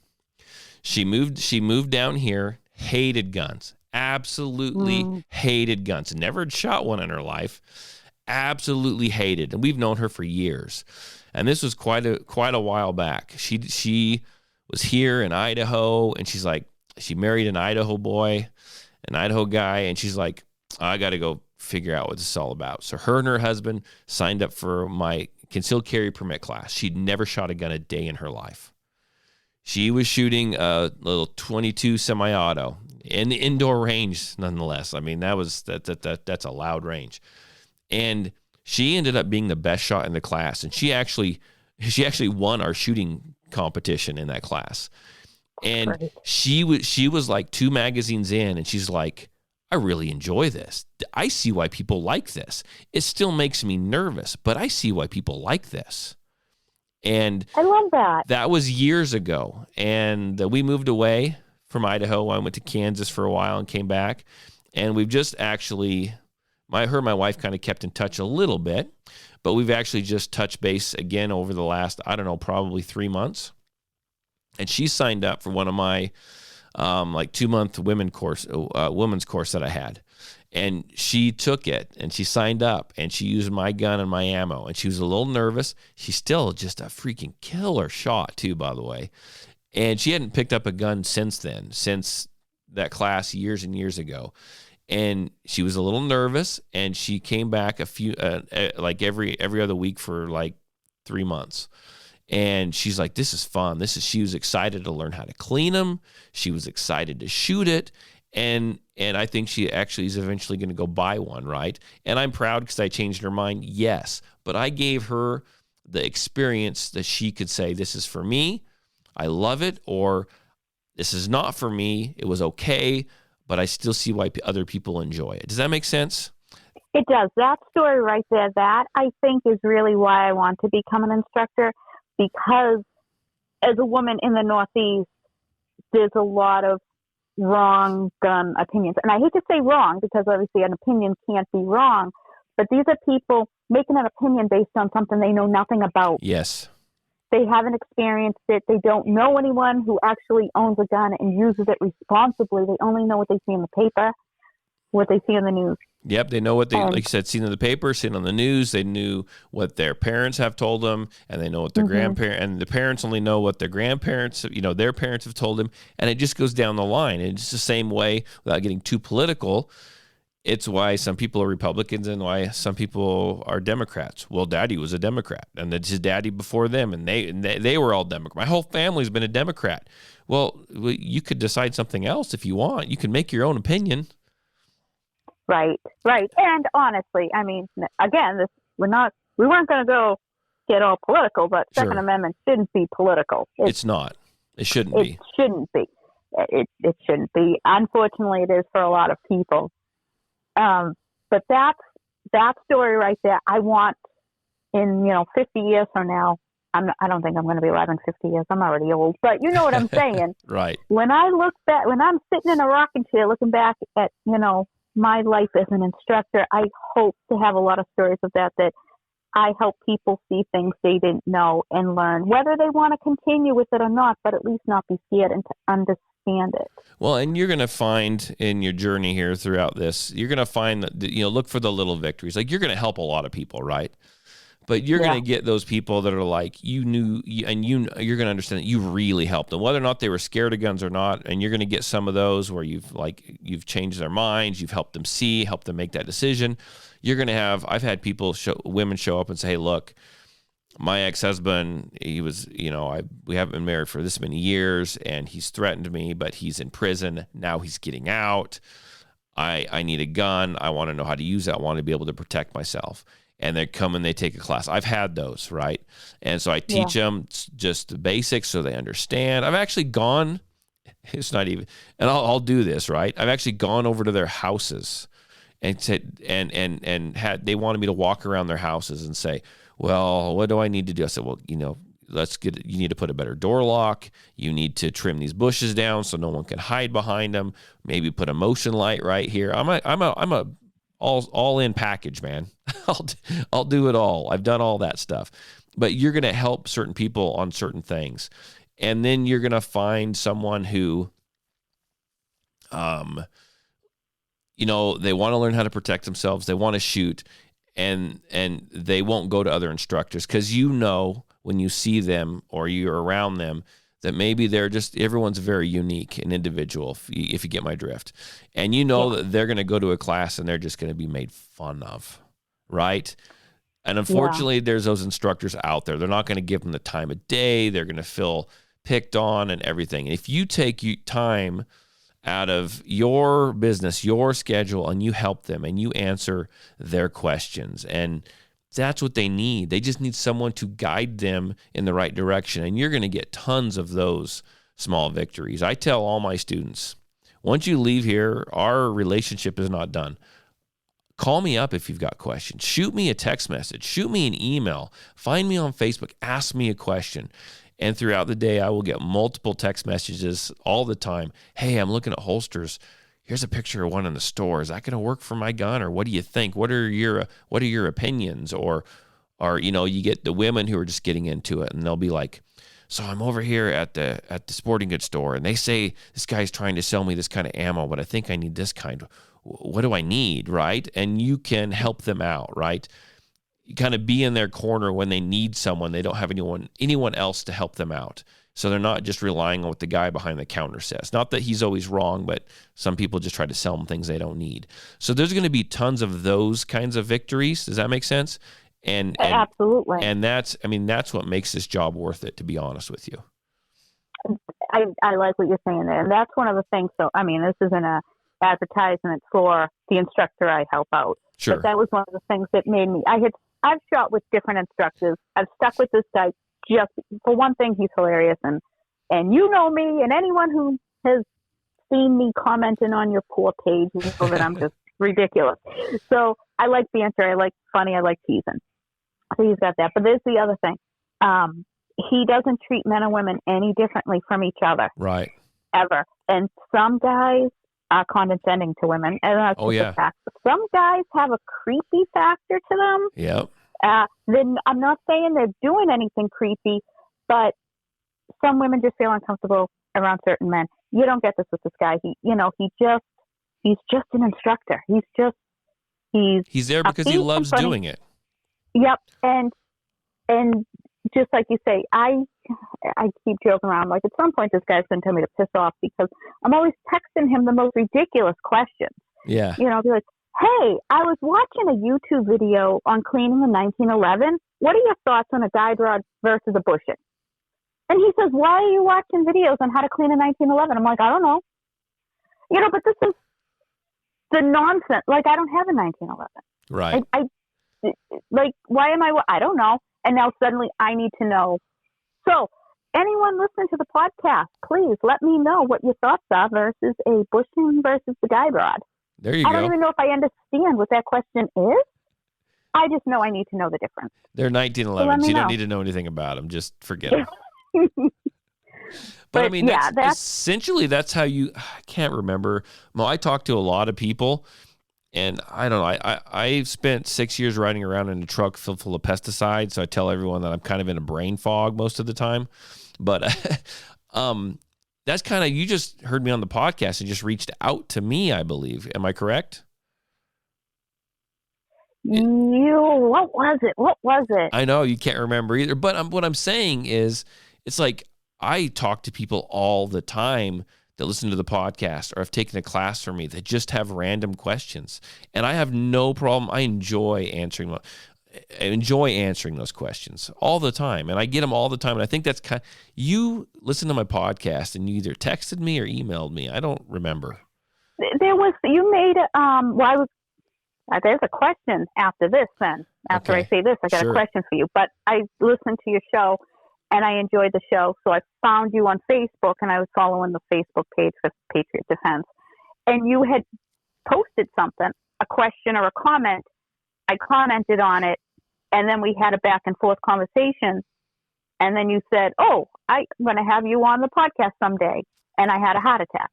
She moved down here, hated guns, absolutely hated guns. Never had shot one in her life, absolutely hated. And we've known her for years. And this was quite a while back. She was here in Idaho, and she's like, she married an Idaho boy, an Idaho guy, and she's like, I got to go figure out what this is all about. So her and her husband signed up for my concealed carry permit class. She'd never shot a gun a day in her life. She was shooting a little .22 semi-auto in the indoor range, nonetheless. I mean, that's a loud range. And she ended up being the best shot in the class, and she actually won our shooting competition in that class. And she was like 2 magazines in, and she's like, I really enjoy this. I see why people like this. It still makes me nervous, but I see why people like this. And I love that. That was years ago. And we moved away from Idaho. I went to Kansas for a while and came back. And we've just actually, her and my wife kind of kept in touch a little bit, but we've actually just touched base again over the last, probably 3 months. And she signed up for one of my 2-month women's course that I had. And she took it and she signed up and she used my gun and my ammo. And she was a little nervous. She's still just a freaking killer shot too, by the way. And she hadn't picked up a gun since that class years and years ago. and she was a little nervous, and she came back like every other week for like 3 months. And she's like, this is fun. She was excited to learn how to clean them. She was excited to shoot it. And I think she actually is eventually going to go buy one, right? And I'm proud because I changed her mind, yes. But I gave her the experience that she could say, this is for me, I love it, or this is not for me, it was okay, but I still see why other people enjoy it. Does that make sense? It does. That story right there, that I think is really why I want to become an instructor, because as a woman in the Northeast, there's a lot of wrong gun opinions. And I hate to say wrong because obviously an opinion can't be wrong, but these are people making an opinion based on something they know nothing about. Yes. They haven't experienced it. They don't know anyone who actually owns a gun and uses it responsibly. They only know what they see in the paper, what they see in the news. Yep, they know what they, like you said, seen in the paper, seen on the news. They knew what their parents have told them, and they know what their grandparents, and the parents only know what their grandparents, their parents have told them, and it just goes down the line. And it's the same way, without getting too political, it's why some people are Republicans and why some people are Democrats. Well, Daddy was a Democrat, and that's his daddy before them, and they were all Democrat. My whole family's been a Democrat. Well, you could decide something else if you want. You can make your own opinion. Right. And honestly, I mean, again, we weren't going to go get all political, but Second Amendment shouldn't be political. It's not. It shouldn't be. It shouldn't be. It shouldn't be. Unfortunately, it is for a lot of people. But that story right there, I want in, 50 years from now, I don't think I'm going to be alive in 50 years. I'm already old, but you know what I'm saying? Right. When I look back, when I'm sitting in a rocking chair looking back at, my life as an instructor, I hope to have a lot of stories of that I help people see things they didn't know and learn, whether they want to continue with it or not, but at least not be scared and to understand it. Well, and you're going to find in your journey here throughout this, you're going to find that, look for the little victories. Like, you're going to help a lot of people, right? But you're going to get those people that are like, you're going to understand that you really helped them, whether or not they were scared of guns or not. And you're going to get some of those where you've changed their minds, you've helped them see, helped them make that decision. You're going to have, I've had women show up and say, hey, look, my ex-husband, he was, we haven't been married for this many years, and he's threatened me, but he's in prison. Now he's getting out. I need a gun. I want to know how to use it. I want to be able to protect myself. And they come and they take a class. I've had those, right? And so I teach them just the basics so they understand. I've actually gone, it's not even, and I'll do this, right? I've actually gone over to their houses and said, and had, they wanted me to walk around their houses and say, well, what do I need to do? I said, well, you need to put a better door lock. You need to trim these bushes down so no one can hide behind them. Maybe put a motion light right here. I'm a all in package, man. I'll do it all. I've done all that stuff. But you're going to help certain people on certain things. And then you're going to find someone who, they want to learn how to protect themselves. They want to shoot, and they won't go to other instructors because when you see them or you're around them, that maybe everyone's very unique and individual, if you get my drift. And that they're going to go to a class and they're just going to be made fun of, right? And unfortunately, there's those instructors out there. They're not going to give them the time of day. They're going to feel picked on and everything. And if you take time out of your business, your schedule, and you help them and you answer their questions, and that's what they need. They just need someone to guide them in the right direction. And you're going to get tons of those small victories. I tell all my students, once you leave here, our relationship is not done. Call me up if you've got questions. Shoot me a text message. Shoot me an email. Find me on Facebook. Ask me a question. And throughout the day, I will get multiple text messages all the time. Hey, I'm looking at holsters. Here's a picture of one in the store. Is that going to work for my gun? Or what do you think? What are your opinions? Or you get the women who are just getting into it, and they'll be like, so I'm over here at the sporting goods store, and they say this guy's trying to sell me this kind of ammo, but I think I need this kind. What do I need, right? And you can help them out, right? You kind of be in their corner when they need someone. They don't have anyone else to help them out. So they're not just relying on what the guy behind the counter says. Not that he's always wrong, but some people just try to sell them things they don't need. So there's going to be tons of those kinds of victories. Does that make sense? And Absolutely. And that's what makes this job worth it, to be honest with you. I like what you're saying there. And that's one of the things. So, I mean, this isn't a advertisement for the instructor I help out. Sure. But that was one of the things that made me, I've shot with different instructors. I've stuck with this guy just for one thing, he's hilarious. And you know me, and anyone who has seen me commenting on your poor page, you know that I'm just ridiculous. So I like banter. I like funny. I like teasing. So he's got that. But there's the other thing. He doesn't treat men and women any differently from each other. Right. Ever. And some guys are condescending to women. And that's just a fact. Some guys have a creepy factor to them. Yep. Then I'm not saying they're doing anything creepy, but some women just feel uncomfortable around certain men. You don't get this with this guy. He's just an instructor. He's there because he loves doing it. Yep. And just like you say, I keep joking around. Like, at some point, this guy's going to tell me to piss off because I'm always texting him the most ridiculous questions. Yeah. I'll be like, hey, I was watching a YouTube video on cleaning a 1911. What are your thoughts on a guide rod versus a bushing? And he says, why are you watching videos on how to clean a 1911? I'm like, I don't know. But this is the nonsense. Like, I don't have a 1911. Right. Why am I don't know. And now suddenly I need to know. So anyone listening to the podcast, please let me know what your thoughts are versus a bushing versus the guide rod. There you go. I don't even know if I understand what that question is. I just know I need to know the difference. They're 1911s. So you don't need to know anything about them. Just forget them. But I mean, essentially that's how I can't remember. Well, I talked to a lot of people, and I don't know. I spent 6 years riding around in a truck filled full of pesticides, so I tell everyone that I'm kind of in a brain fog most of the time. But that's kind of, you just heard me on the podcast and just reached out to me, I believe. Am I correct? What was it? I know you can't remember either. But what I'm saying is, it's like I talk to people all the time that listen to the podcast or have taken a class from me that just have random questions. And I have no problem. I enjoy answering those questions all the time. And I get them all the time. And I think that's you listen to my podcast and you either texted me or emailed me. I don't remember. There's a question after this then. After I say this, I got a question for you. But I listened to your show and I enjoyed the show. So I found you on Facebook and I was following the Facebook page for Patriot Defense. And you had posted something, a question or a comment. I commented on it and then we had a back and forth conversation. And then you said, oh, I'm going to have you on the podcast someday. And I had a heart attack.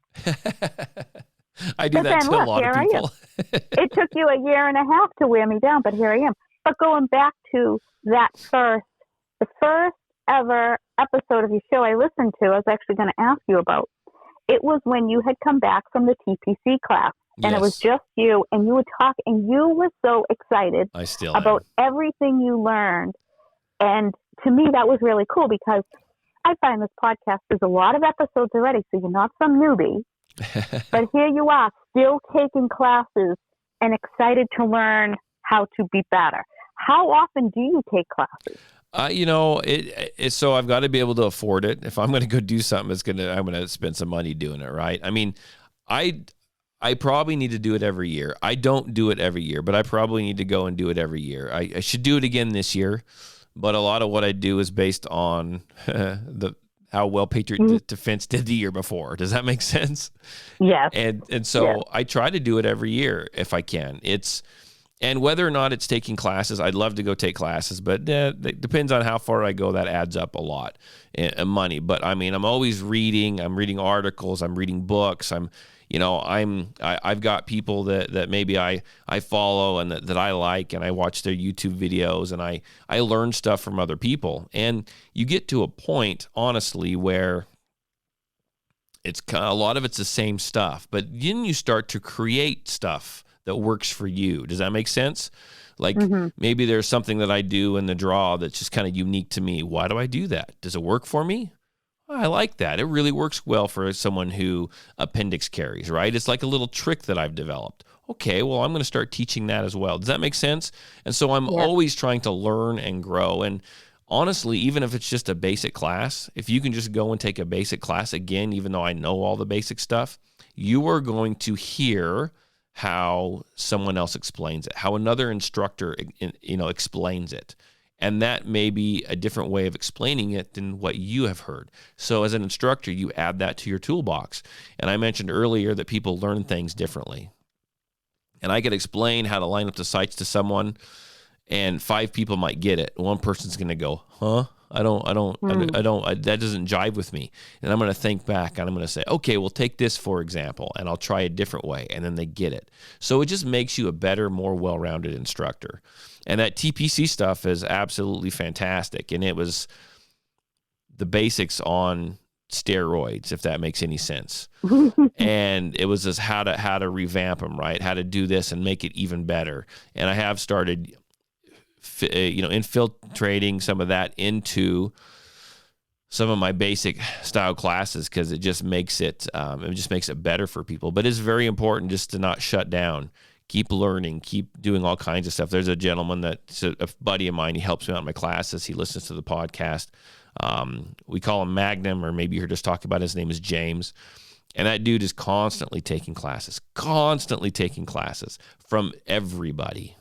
I do that to a lot of people. It took you a year and a half to wear me down, but here I am. But going back to the first ever episode of your show I listened to, I was actually going to ask you about. It was when you had come back from the TPC class, and It was just you, and you would talk, and you were so excited about everything you learned. And to me, that was really cool because I find this podcast, there's a lot of episodes already, so you're not some newbie. But here you are, still taking classes and excited to learn how to be better. How often do you take classes? So I've got to be able to afford it. If I'm going to go do something, I'm going to spend some money doing it, right? I mean, I probably need to do it every year. I don't do it every year, but I probably need to go and do it every year. I should do it again this year, but a lot of what I do is based on how well Patriot Defense did the year before. Does that make sense? Yes. And so I try to do it every year if I can. And whether or not it's taking classes, I'd love to go take classes, but it depends on how far I go. That adds up a lot in money. But I mean, I'm always reading. I'm reading articles. I'm reading books. I've got people that maybe I follow and that I like, and I watch their YouTube videos, and I learn stuff from other people. And you get to a point, honestly, where it's a lot of it's the same stuff, but then you start to create stuff that works for you. Does that make sense? Like maybe there's something that I do in the draw that's just kind of unique to me. Why do I do that? Does it work for me? I like that. It really works well for someone who appendix carries, right? It's like a little trick that I've developed. Okay, well, I'm going to start teaching that as well. Does that make sense? And so I'm always trying to learn and grow. And honestly, even if it's just a basic class, if you can just go and take a basic class again, even though I know all the basic stuff, you are going to hear how someone else explains it, how another instructor, explains it. And that may be a different way of explaining it than what you have heard. So as an instructor, you add that to your toolbox. And I mentioned earlier that people learn things differently. And I could explain how to line up the sights to someone, and 5 people might get it. One person's going to go, huh? I don't, that doesn't jive with me. And I'm going to think back and I'm going to say, okay, well, take this, for example, and I'll try a different way. And then they get it. So it just makes you a better, more well-rounded instructor. And that TPC stuff is absolutely fantastic. And it was the basics on steroids, if that makes any sense. And it was just how to revamp them, right? How to do this and make it even better. And I have started infiltrating some of that into some of my basic style classes, because it just makes it better for people. But it's very important just to not shut down. Keep learning, keep doing all kinds of stuff. There's a gentleman that's a buddy of mine. He helps me out in my classes. He listens to the podcast. We call him Magnum, or maybe you're just talking about his name is James. And that dude is constantly taking classes from everybody.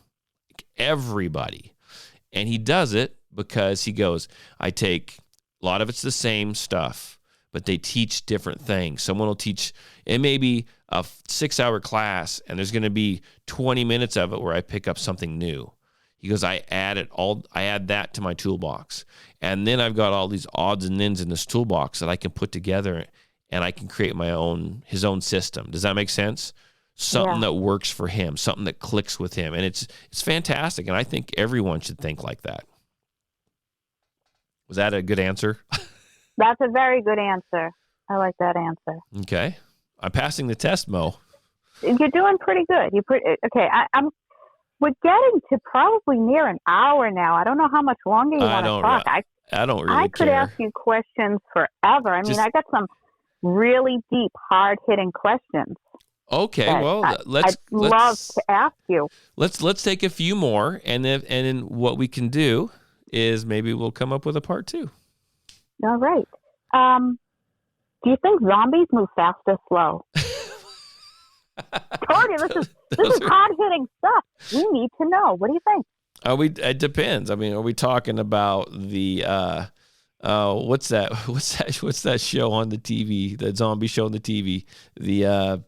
And he does it because he goes, a lot of it's the same stuff, but they teach different things. Someone will teach, it may be a 6-hour class, and there's going to be 20 minutes of it where I pick up something new. He goes, I add that to my toolbox. And then I've got all these odds and ends in this toolbox that I can put together, and I can create his own system. Does that make sense? Something that works for him, something that clicks with him. And it's fantastic. And I think everyone should think like that. Was that a good answer? That's a very good answer. I like that answer. Okay. I'm passing the test, Mo. You're doing pretty good. Okay. We're getting to probably near an hour now. I don't know how much longer you want to talk. I don't really I could care. ask you questions forever. I mean, I got some really deep, hard-hitting questions. Okay, well, I'd love to ask you. Let's take a few more, and then what we can do is maybe we'll come up with a part 2. All right. Do you think zombies move fast or slow? Told you, this is hard-hitting stuff. We need to know. What do you think? It depends. I mean, are we talking about the what's that show on the TV? The zombie show on the TV? The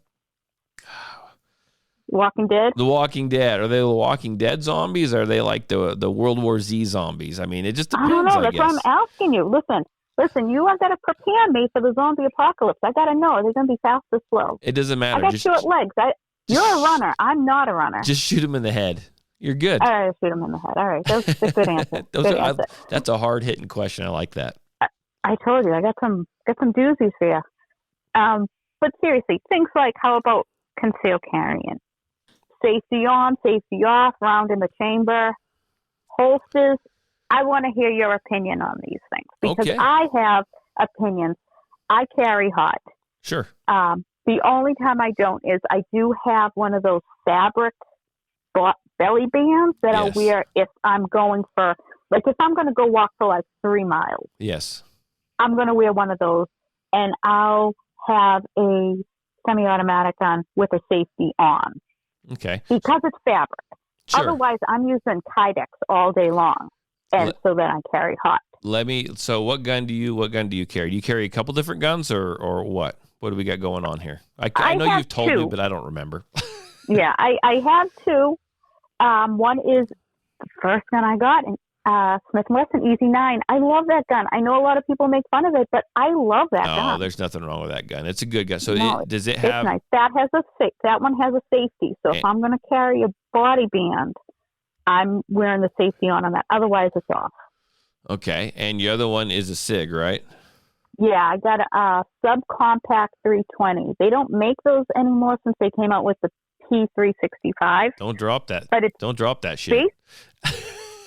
Walking Dead? The Walking Dead. Are they the Walking Dead zombies? Or are they like the World War Z zombies? I mean, it just depends, I don't know. That's guess. why I'm asking you. Listen, you have got to prepare me for the zombie apocalypse. I got to know, are they going to be fast or slow? It doesn't matter. I got short legs. You're a runner. I'm not a runner. Just shoot him in the head. You're good. All right, shoot him in the head. All right, that's a good answer. That's a hard-hitting question. I like that. I told you, I got some doozies for you. But seriously, things like, how about concealed carrying? Safety on, safety off, round in the chamber, holsters. I want to hear your opinion on these things, because Okay. I have opinions. I carry hot. Sure. The only time I don't is I do have one of those fabric belly bands that I'll wear if I'm going for, like if I'm going to go walk for like 3 miles. Yes. I'm going to wear one of those, and I'll have a semi-automatic on with a safety on. Okay. Because it's fabric. Sure. Otherwise, I'm using Kydex all day long, and so then I carry hot. So what gun do you carry? Do you carry a couple different guns or what? What do we got going on here? I know you've told me, but I don't remember. Yeah, I have 2. One is the first gun I got, Smith & Wesson Easy 9. I love that gun. I know a lot of people make fun of it, but I love that gun. No, there's nothing wrong with that gun. It's a good gun. So does it It's have? nice. That one has a safety. So if I'm going to carry a body band, I'm wearing the safety on that. Otherwise, it's off. Okay, and your other one is a SIG, right? Yeah, I got a subcompact 320. They don't make those anymore since they came out with the P365. Don't drop that. But Don't drop that shit.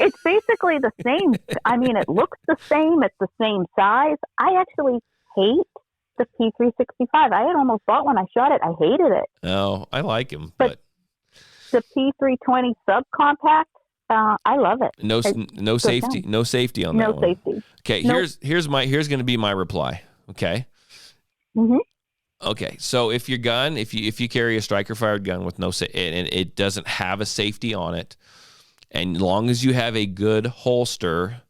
It's basically the same. I mean, it looks the same. It's the same size. I actually hate the P365. I had almost bought one. I shot it. I hated it. Oh, I like him, but the P320 subcompact, I love it. no safety, no safety on that one. No safety. Okay, Nope. here's going to be my reply. Okay. Mm-hmm. Okay, so if your gun, if you carry a striker fired gun with and it doesn't have a safety on it, and as long as you have a good holster,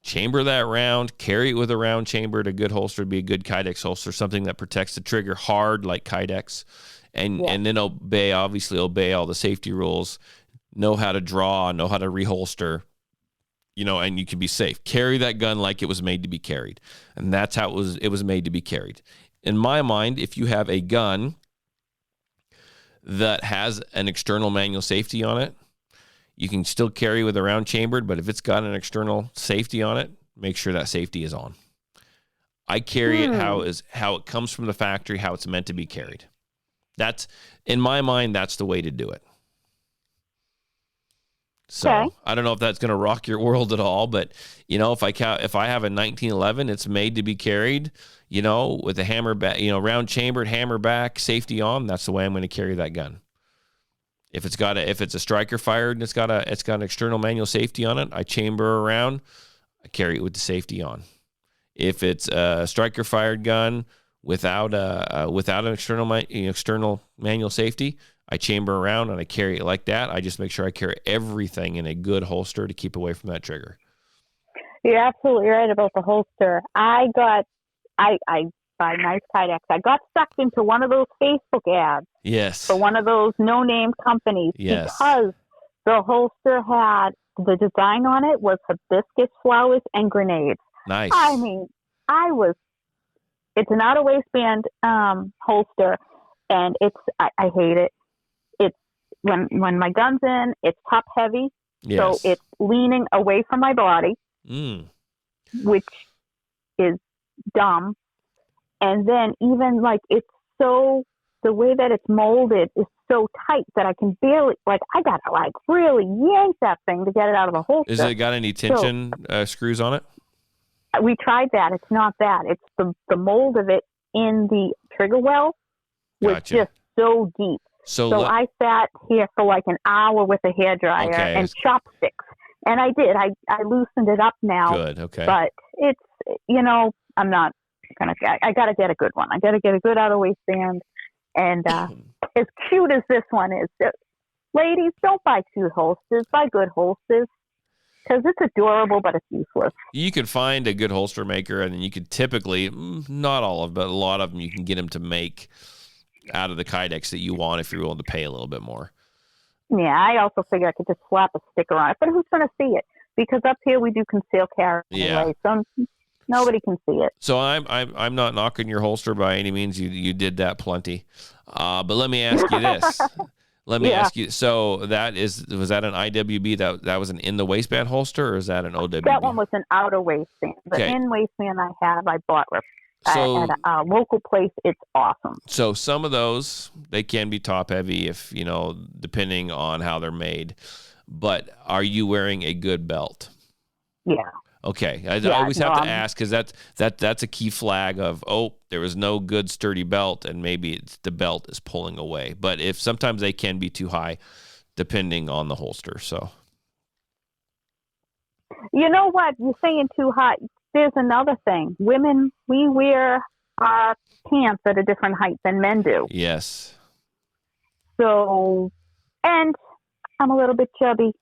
chamber that round, carry it with a round chambered, a good holster, be a good Kydex holster, something that protects the trigger hard like Kydex, and then obey all the safety rules, know how to draw, know how to reholster, and you can be safe. Carry that gun like it was made to be carried, and that's how it was made to be carried. In my mind, if you have a gun that has an external manual safety on it, you can still carry with a round chambered, but if it's got an external safety on it, make sure that safety is on. I carry it how it comes from the factory, how it's meant to be carried. That's, in my mind, that's the way to do it. So I don't know if that's going to rock your world at all, but if I have a 1911, it's made to be carried, with a hammer back, round chambered, hammer back, safety on. That's the way I'm going to carry that gun. If it's a striker fired and it's got an external manual safety on it, I chamber around, I carry it with the safety on. If it's a striker fired gun without an external manual safety, I chamber around and I carry it like that. I just make sure I carry everything in a good holster to keep away from that trigger. You're absolutely right about the holster. I buy nice Kydex. I got sucked into one of those Facebook ads. Yes. For one of those no-name companies. Yes. Because the holster had, the design on it was hibiscus flowers and grenades. Nice. I mean, it's an outer waistband holster, and I hate it. It's when my gun's in, it's top heavy, yes. so it's leaning away from my body, which is dumb. And then even the way that it's molded is so tight that I can barely, I gotta really yank that thing to get it out of the holster. Is it got any tension screws on it? We tried that. It's not that. It's the mold of it in the trigger well was just so deep. So I sat here for an hour with a hairdryer and chopsticks. And I did. I loosened it up now. Good, okay. But it's, I'm not going to, I got to get a good one. I got to get a good outer waistband. And as cute as this one is, ladies, don't buy cute holsters. Buy good holsters. Because it's adorable, but it's useless. You can find a good holster maker, and you could typically, not all of them, but a lot of them, you can get them to make out of the Kydex that you want if you're willing to pay a little bit more. Yeah, I also figure I could just slap a sticker on it, but who's going to see it? Because up here we do conceal carry anyway, so nobody can see it. So I'm not knocking your holster by any means. You did that plenty, but let me ask you this. Let me ask you, so was that an IWB that was an in the waistband holster, or is that an OWB? That one was an outer waistband. The in waistband I bought at a local place. It's awesome. So some of those, they can be top heavy if, depending on how they're made. But are you wearing a good belt? Yeah. Okay, I always have to ask because that's a key flag of, there was no good sturdy belt, and maybe the belt is pulling away. But if sometimes they can be too high, depending on the holster. So, you know what? You're saying too high. There's another thing. Women, we wear our pants at a different height than men do. Yes. So, and I'm a little bit chubby.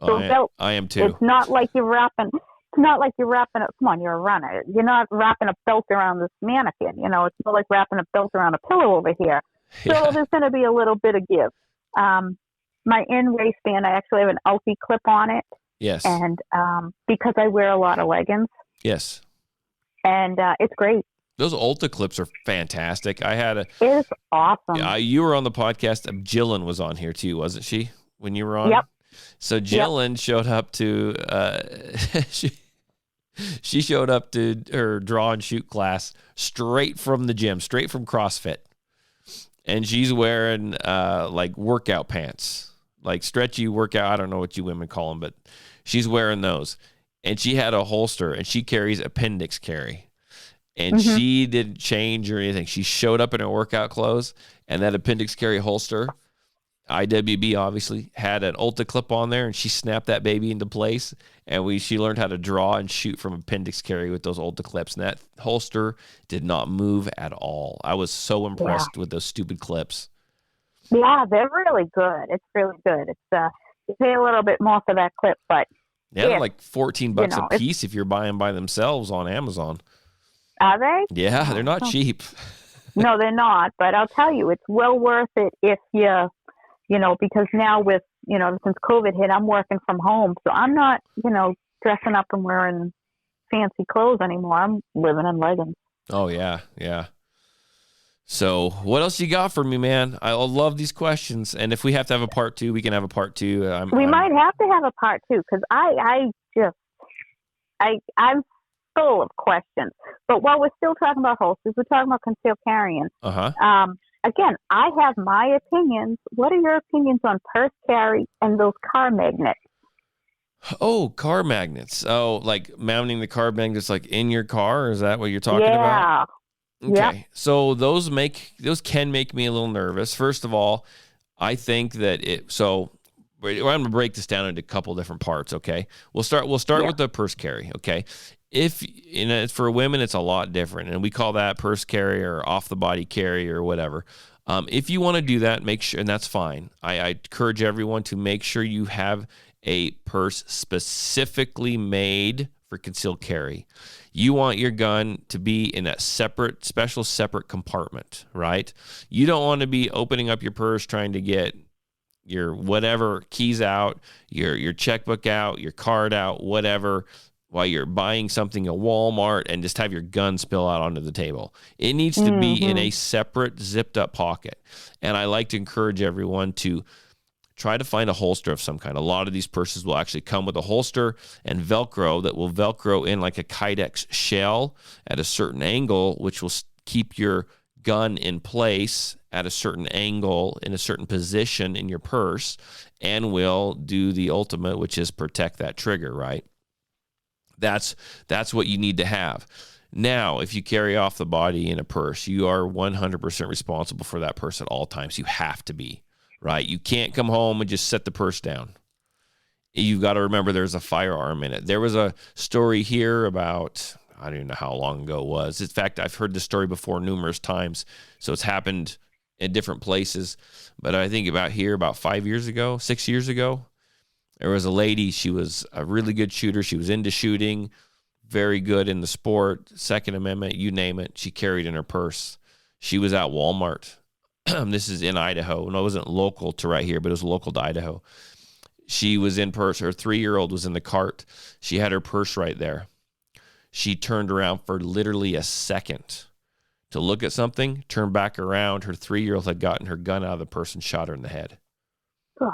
So I am too. It's not like you're wrapping. It's not like you're wrapping it. Come on, you're a runner. You're not wrapping a belt around this mannequin. It's not like wrapping a belt around a pillow over here. So there's going to be a little bit of give. My in waistband, I actually have an Alfie clip on it. Yes. And because I wear a lot of leggings. Yes. And it's great. Those Ulta clips are fantastic. It's awesome. You were on the podcast. Jillian was on here too, wasn't she? When you were on? Yep. So Jillian showed up to she showed up to her draw and shoot class straight from the gym, straight from CrossFit. And she's wearing workout pants, like stretchy workout. I don't know what you women call them, but she's wearing those. And she had a holster, and she carries appendix carry. And she didn't change or anything. She showed up in her workout clothes, and that appendix carry holster, IWB obviously, had an Ulta clip on there, and she snapped that baby into place. And she learned how to draw and shoot from appendix carry with those Ulta clips. And that holster did not move at all. I was so impressed with those stupid clips. Yeah, they're really good. It's really good. It's you pay a little bit more for that clip, but yeah, they're like $14 a piece if you're buying by themselves on Amazon. Are they? Yeah, they're not cheap. No, they're not. But I'll tell you, it's well worth it if because now with, since COVID hit, I'm working from home. So I'm not, dressing up and wearing fancy clothes anymore. I'm living in leggings. Oh, yeah. Yeah. So what else you got for me, man? I love these questions. And if we have to have a part 2, we can have a part 2. We might have to have a part 2 because I'm full of questions. But while we're still talking about holsters, we're talking about concealed carrying. Again, I have my opinions. What are your opinions on purse carry and those car magnets? Oh, car magnets. Oh, like mounting the car magnets like in your car? Is that what you're talking about? Okay. Yep. So those can make me a little nervous. First of all, I think that I'm going to break this down into a couple different parts, okay? We'll start with the purse carry, okay? If for women, it's a lot different, and we call that purse carry or off the body carry or whatever. If you want to do that, make sure, and that's fine. I encourage everyone to make sure you have a purse specifically made for concealed carry. You want your gun to be in that separate compartment, right? You don't want to be opening up your purse trying to get your whatever keys out, your checkbook out, your card out, whatever, while you're buying something at Walmart and just have your gun spill out onto the table. It needs to be in a separate zipped up pocket. And I like to encourage everyone to try to find a holster of some kind. A lot of these purses will actually come with a holster and Velcro that will Velcro in like a Kydex shell at a certain angle, which will keep your gun in place at a certain angle in a certain position in your purse and will do the ultimate, which is protect that trigger, right? That's what you need to have. Now, if you carry off the body in a purse, you are 100% responsible for that purse at all times. You have to be, right? You can't come home and just set the purse down. You've got to remember there's a firearm in it. There was a story here about, I don't even know how long ago it was. In fact, I've heard this story before numerous times, so it's happened in different places. But I think about 5 years ago, 6 years ago, there was a lady. She was a really good shooter. She was into shooting, very good in the sport, Second Amendment, you name it. She carried in her purse. She was at Walmart. This is in Idaho. No, it wasn't local to right here, but it was local to Idaho. She was in purse. Her 3-year-old was in the cart. She had her purse right there. She turned around for literally a second to look at something, turned back around. Her 3-year-old had gotten her gun out of the purse and shot her in the head. God.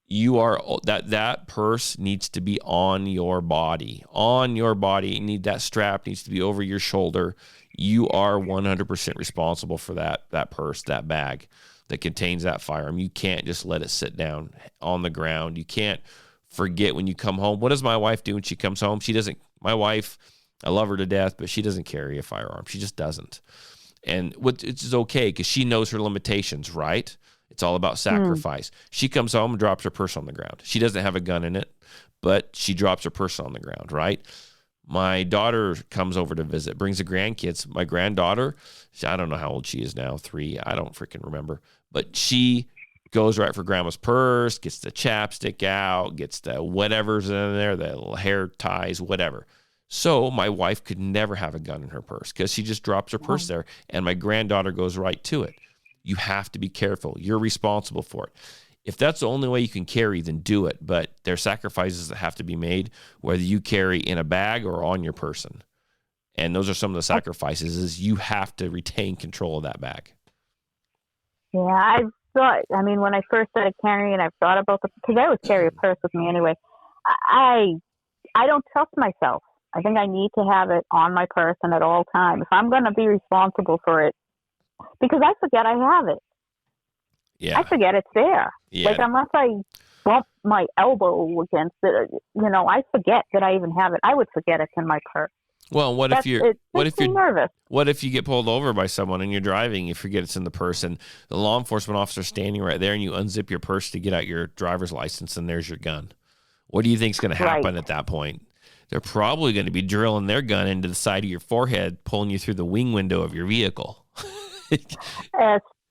You are that purse needs to be on your body. On your body. That strap needs to be over your shoulder. You are 100% responsible for that purse, that bag that contains that firearm. You can't just let it sit down on the ground. You can't forget when you come home. What does my wife do when she comes home? My wife, I love her to death, but she doesn't carry a firearm. She just doesn't. And it's okay because she knows her limitations, right? It's all about sacrifice. She comes home and drops her purse on the ground. She doesn't have a gun in it, but she drops her purse on the ground, right? My daughter comes over to visit, brings the grandkids. My granddaughter, I don't know how old she is now, 3. I don't freaking remember. But she goes right for grandma's purse, gets the chapstick out, gets the whatever's in there, the little hair ties, whatever. So my wife could never have a gun in her purse because she just drops her purse there, and my granddaughter goes right to it. You have to be careful. You're responsible for it. If that's the only way you can carry, then do it. But there are sacrifices that have to be made, whether you carry in a bag or on your person. And those are some of the sacrifices, is you have to retain control of that bag. Yeah, when I first started carrying, I've thought about because I always carry a purse with me anyway. I don't trust myself. I think I need to have it on my person at all times. If I'm going to be responsible for it, because I forget I have it. Yeah. I forget it's there. Yeah. Like, unless I bump my elbow against it, I forget that I even have it. I would forget it's in my purse. Well, what if It makes me nervous. what if you get pulled over by someone and you're driving, you forget it's in the purse, and the law enforcement officer standing right there, and you unzip your purse to get out your driver's license, and there's your gun? What do you think's going to happen at that point? They're probably going to be drilling their gun into the side of your forehead, pulling you through the wing window of your vehicle.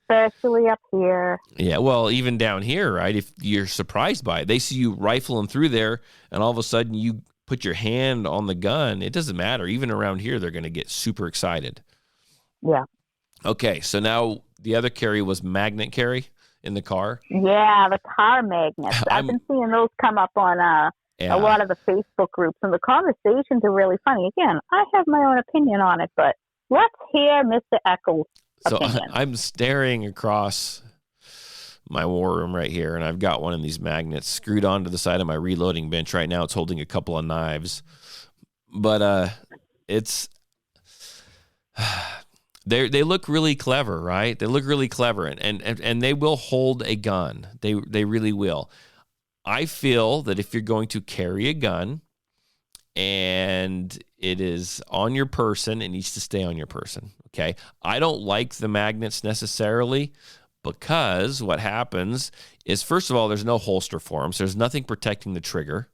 Especially up here. Yeah, well, even down here, right? If you're surprised by it, they see you rifling through there, and all of a sudden you put your hand on the gun. It doesn't matter. Even around here, they're going to get super excited. Yeah. Okay, so now the other carry was magnet carry in the car. Yeah, the car magnets. I've been seeing those come up on a lot of the Facebook groups, and the conversations are really funny. Again, I have my own opinion on it, but let's hear Mr. Eccles' opinion. I'm staring across my war room right here, and I've got one of these magnets screwed onto the side of my reloading bench right now. It's holding a couple of knives, but it's they look really clever, right? They look really clever, and they will hold a gun. They really will. I feel that if you're going to carry a gun and it is on your person, it needs to stay on your person. Okay. I don't like the magnets necessarily, because what happens is, first of all, there's no holster for them. So there's nothing protecting the trigger.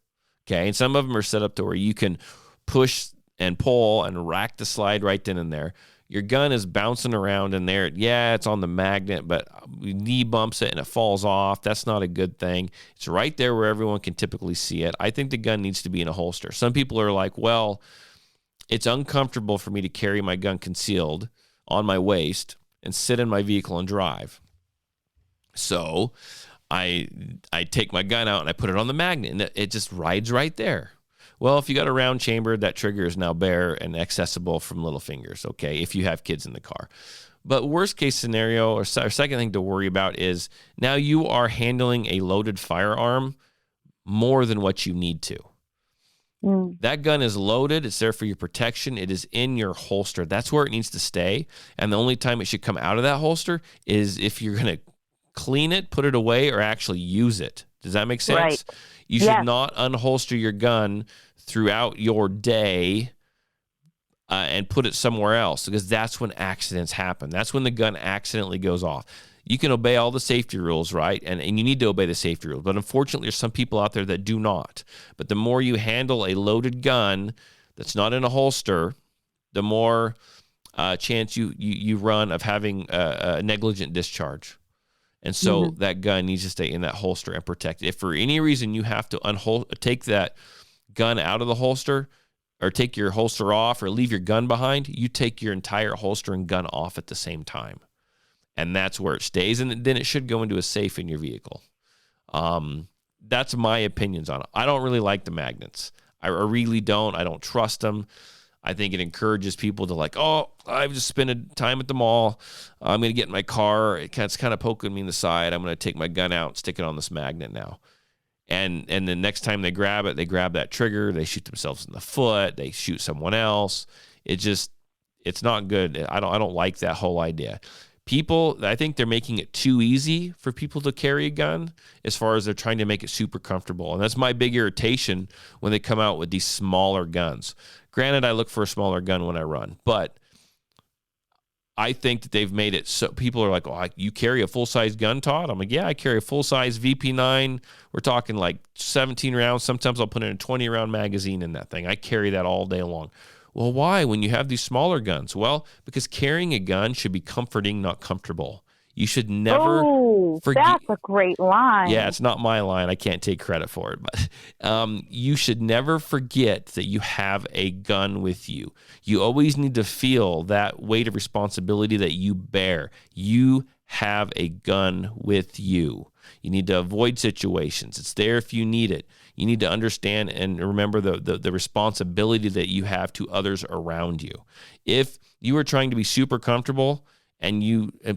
Okay. And some of them are set up to where you can push and pull and rack the slide right then and there. Your gun is bouncing around in there. Yeah, it's on the magnet, but knee bumps it and it falls off. That's not a good thing. It's right there where everyone can typically see it. I think the gun needs to be in a holster. Some people are like, well, it's uncomfortable for me to carry my gun concealed on my waist and sit in my vehicle and drive. So I take my gun out and I put it on the magnet, and it just rides right there. Well, if you got a round chamber, that trigger is now bare and accessible from little fingers, okay, if you have kids in the car. But worst case scenario, or second thing to worry about, is now you are handling a loaded firearm more than what you need to. That gun is loaded. It's there for your protection. It is in your holster. That's where it needs to stay. And the only time it should come out of that holster is if you're going to clean it, put it away, or actually use it. Does that make sense? Right. You should not unholster your gun throughout your day and put it somewhere else, because that's when accidents happen. That's when the gun accidentally goes off. You can obey all the safety rules, right? And you need to obey the safety rules. But unfortunately, there's some people out there that do not. But the more you handle a loaded gun that's not in a holster, the more chance you run of having a negligent discharge. And so that gun needs to stay in that holster and protect it. If for any reason you have to take that gun out of the holster, or take your holster off, or leave your gun behind, you take your entire holster and gun off at the same time. And that's where it stays. And then it should go into a safe in your vehicle. That's my opinions on it. I don't really like the magnets. I really don't. I don't trust them. I think it encourages people to like, oh, I've just spent time at the mall. I'm going to get in my car. It's kind of poking me in the side. I'm going to take my gun out, stick it on this magnet now. And the next time they grab it, they grab that trigger. They shoot themselves in the foot. They shoot someone else. It's not good. I don't like that whole idea. People, I think they're making it too easy for people to carry a gun, as far as they're trying to make it super comfortable. And that's my big irritation when they come out with these smaller guns. Granted, I look for a smaller gun when I run, but I think that they've made it so people are like, oh, you carry a full-size gun, Todd? I'm like, yeah, I carry a full-size VP9. We're talking like 17 rounds. Sometimes I'll put in a 20-round magazine in that thing. I carry that all day long. Well, why when you have these smaller guns? Well, because carrying a gun should be comforting, not comfortable. You should never forget. That's a great line. Yeah, it's not my line. I can't take credit for it. But you should never forget that you have a gun with you. You always need to feel that weight of responsibility that you bear. You have a gun with you. You need to avoid situations. It's there if you need it. You need to understand and remember the responsibility that you have to others around you. If you are trying to be super comfortable, and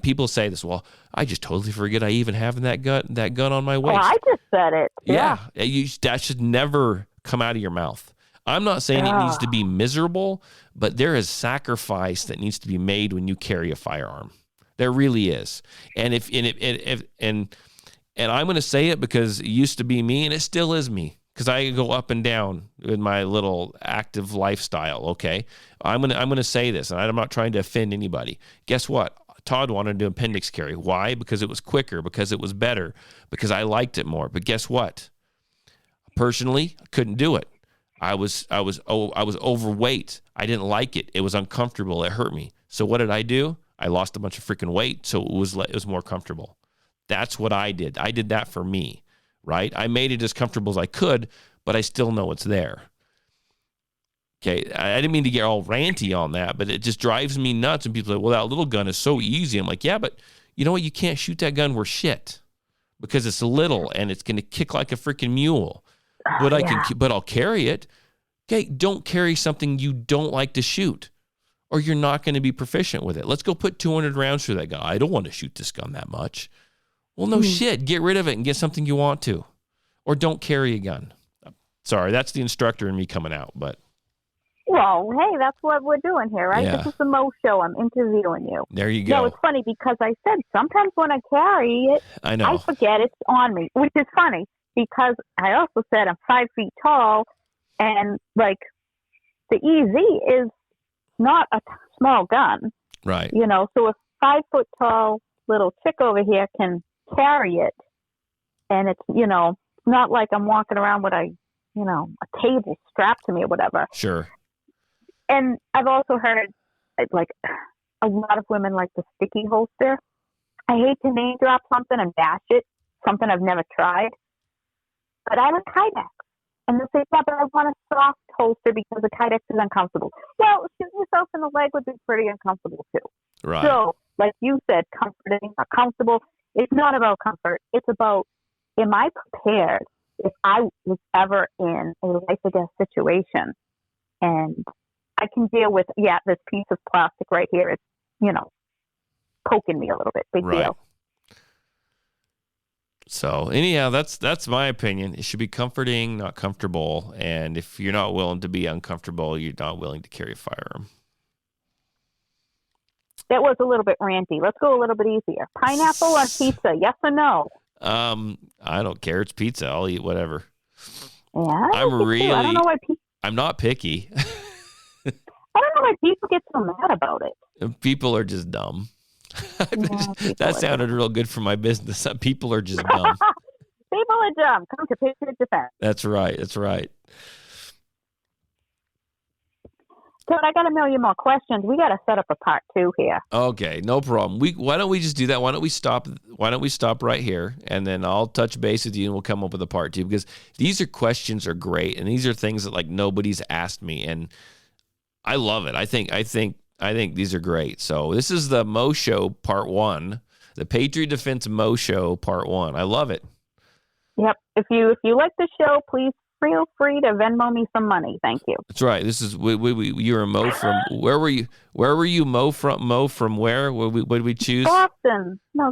people say this, well, I just totally forget I even have that gun on my waist. Oh, I just said it. Yeah. That should never come out of your mouth. I'm not saying it needs to be miserable, but there is sacrifice that needs to be made when you carry a firearm. There really is. And I'm going to say it because it used to be me, and it still is me. because I go up and down in my little active lifestyle. Okay, I'm gonna say this, and I'm not trying to offend anybody. Guess what? Todd wanted to do appendix carry. Why? Because it was quicker. Because it was better. Because I liked it more. But guess what? Personally, I couldn't do it. I was overweight. I didn't like it. It was uncomfortable. It hurt me. So what did I do? I lost a bunch of freaking weight, so it was more comfortable. That's what I did. I did that for me, right? I made it as comfortable as I could, but I still know it's there. Okay, I didn't mean to get all ranty on that, but it just drives me nuts when people say, well, that little gun is so easy. I'm like, yeah, but you know what? You can't shoot that gun worth shit because it's little and it's going to kick like a freaking mule. But I'll carry it. Okay, don't carry something you don't like to shoot or you're not going to be proficient with it. Let's go put 200 rounds through that gun. I don't want to shoot this gun that much. Well, no shit. Get rid of it and get something you want to. Or don't carry a gun. Sorry, that's the instructor in me coming out, but... Well, hey, that's what we're doing here, right? Yeah. This is the Mo Show. I'm interviewing you. There you go. No, it's funny because I said sometimes when I carry it, I know. I forget it's on me, which is funny because I also said I'm 5 feet tall and, like, the EZ is not a small gun. Right. You know, so a 5 foot tall little chick over here can carry it and it's, you know, not like I'm walking around with a table strapped to me or whatever. Sure. And I've also heard, like, a lot of women like the sticky holster. I hate to name drop something and bash it, something I've never tried. But I like Kydex. And they say, yeah, but I want a soft holster because the Kydex is uncomfortable. Well, shooting yourself in the leg would be pretty uncomfortable, too. Right. So, like you said, comforting or comfortable. It's not about comfort. It's about, am I prepared if I was ever in a life or death situation and I can deal with, this piece of plastic right here is, poking me a little bit. Big deal. So anyhow, that's my opinion. It should be comforting, not comfortable. And if you're not willing to be uncomfortable, you're not willing to carry a firearm. That was a little bit ranty. Let's go a little bit easier. Pineapple on pizza, yes or no? I don't care. It's pizza. I'll eat whatever. Yeah, I don't know why I'm not picky. I don't know why people get so mad about it. People are just dumb. That sounded real good for my business. People are just dumb. People are dumb. Come to Patriot Defense. That's right. That's right. So I got a million more questions. We got to set up a part 2 here. Okay, no problem. Why don't we just do that? Why don't we stop right here, and then I'll touch base with you, and we'll come up with a part 2 because these questions are great, and these are things that like nobody's asked me, and I love it. I think these are great. So this is the Mo Show Part 1, the Patriot Defense Mo Show Part 1. I love it. Yep. If you like the show, please feel free to Venmo me some money. Thank you. That's right. This is you're a Mo from where were you? Where were you Mo from? Mo from where? What did we choose? Boston. No,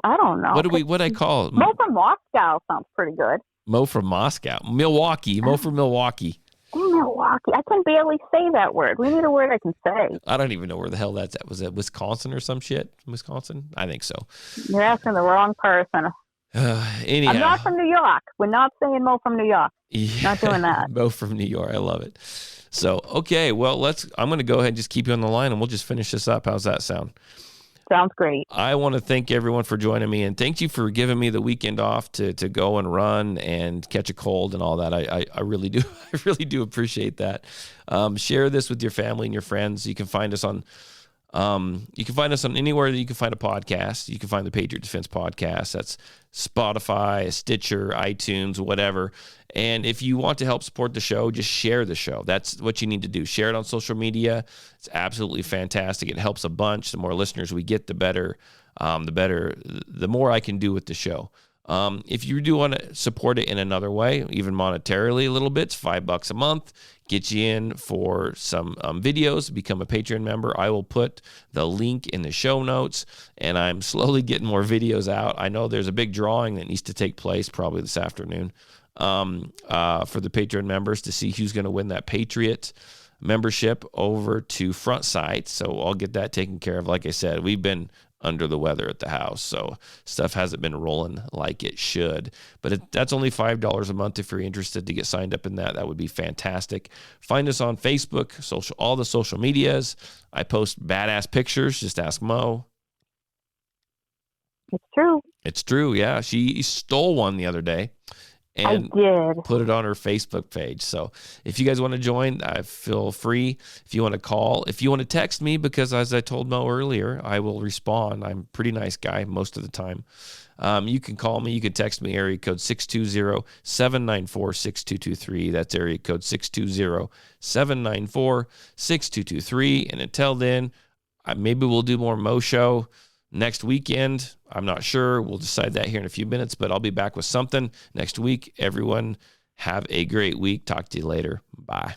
I don't know. What I call it? Mo from Moscow sounds pretty good. Mo from Moscow. Milwaukee. Mo from Milwaukee. Milwaukee. I can barely say that word. We need a word I can say. I don't even know where the hell that's at. Was it Wisconsin or some shit? Wisconsin? I think so. You're asking the wrong person. Anyhow. I'm not from New York. We're not saying Mo from New York. Yeah. Not doing that. Mo from New York. I love it. So, okay. Well, I'm going to go ahead and just keep you on the line and we'll just finish this up. How's that sound? Sounds great. I want to thank everyone for joining me and thank you for giving me the weekend off to go and run and catch a cold and all that. I really do. I really do appreciate that. Share this with your family and your friends. You can find us on anywhere that you can find a podcast. You can find the Patriot Defense Podcast. That's Spotify, Stitcher, iTunes, whatever. And if you want to help support the show, just share the show. That's what you need to do. Share it on social media. It's absolutely fantastic. It helps a bunch. The more listeners we get, the better. The more I can do with the show. If you do want to support it in another way, even monetarily a little bit, it's $5 a month. Get you in for some videos, become a Patreon member. I will put the link in the show notes, and I'm slowly getting more videos out. I know there's a big drawing that needs to take place probably this afternoon for the Patreon members to see who's going to win that Patriot membership over to Front Sight. So I'll get that taken care of. Like I said, we've been under the weather at the house. So stuff hasn't been rolling like it should. But that's only $5 a month if you're interested to get signed up in that. That would be fantastic. Find us on Facebook, all the social medias. I post badass pictures. Just ask Mo. It's true. It's true, yeah. She stole one the other day and I did. put it on her Facebook page. So if you guys want to join, feel free. If you want to call, if you want to text me, because as I told Mo earlier, I will respond. I'm a pretty nice guy most of the time. You can call me. You can text me, area code 620-794-6223. That's area code 620-794-6223. And until then, maybe we'll do more Mo Show next weekend. I'm not sure. We'll decide that here in a few minutes, but I'll be back with something next week. Everyone, have a great week. Talk to you later. Bye.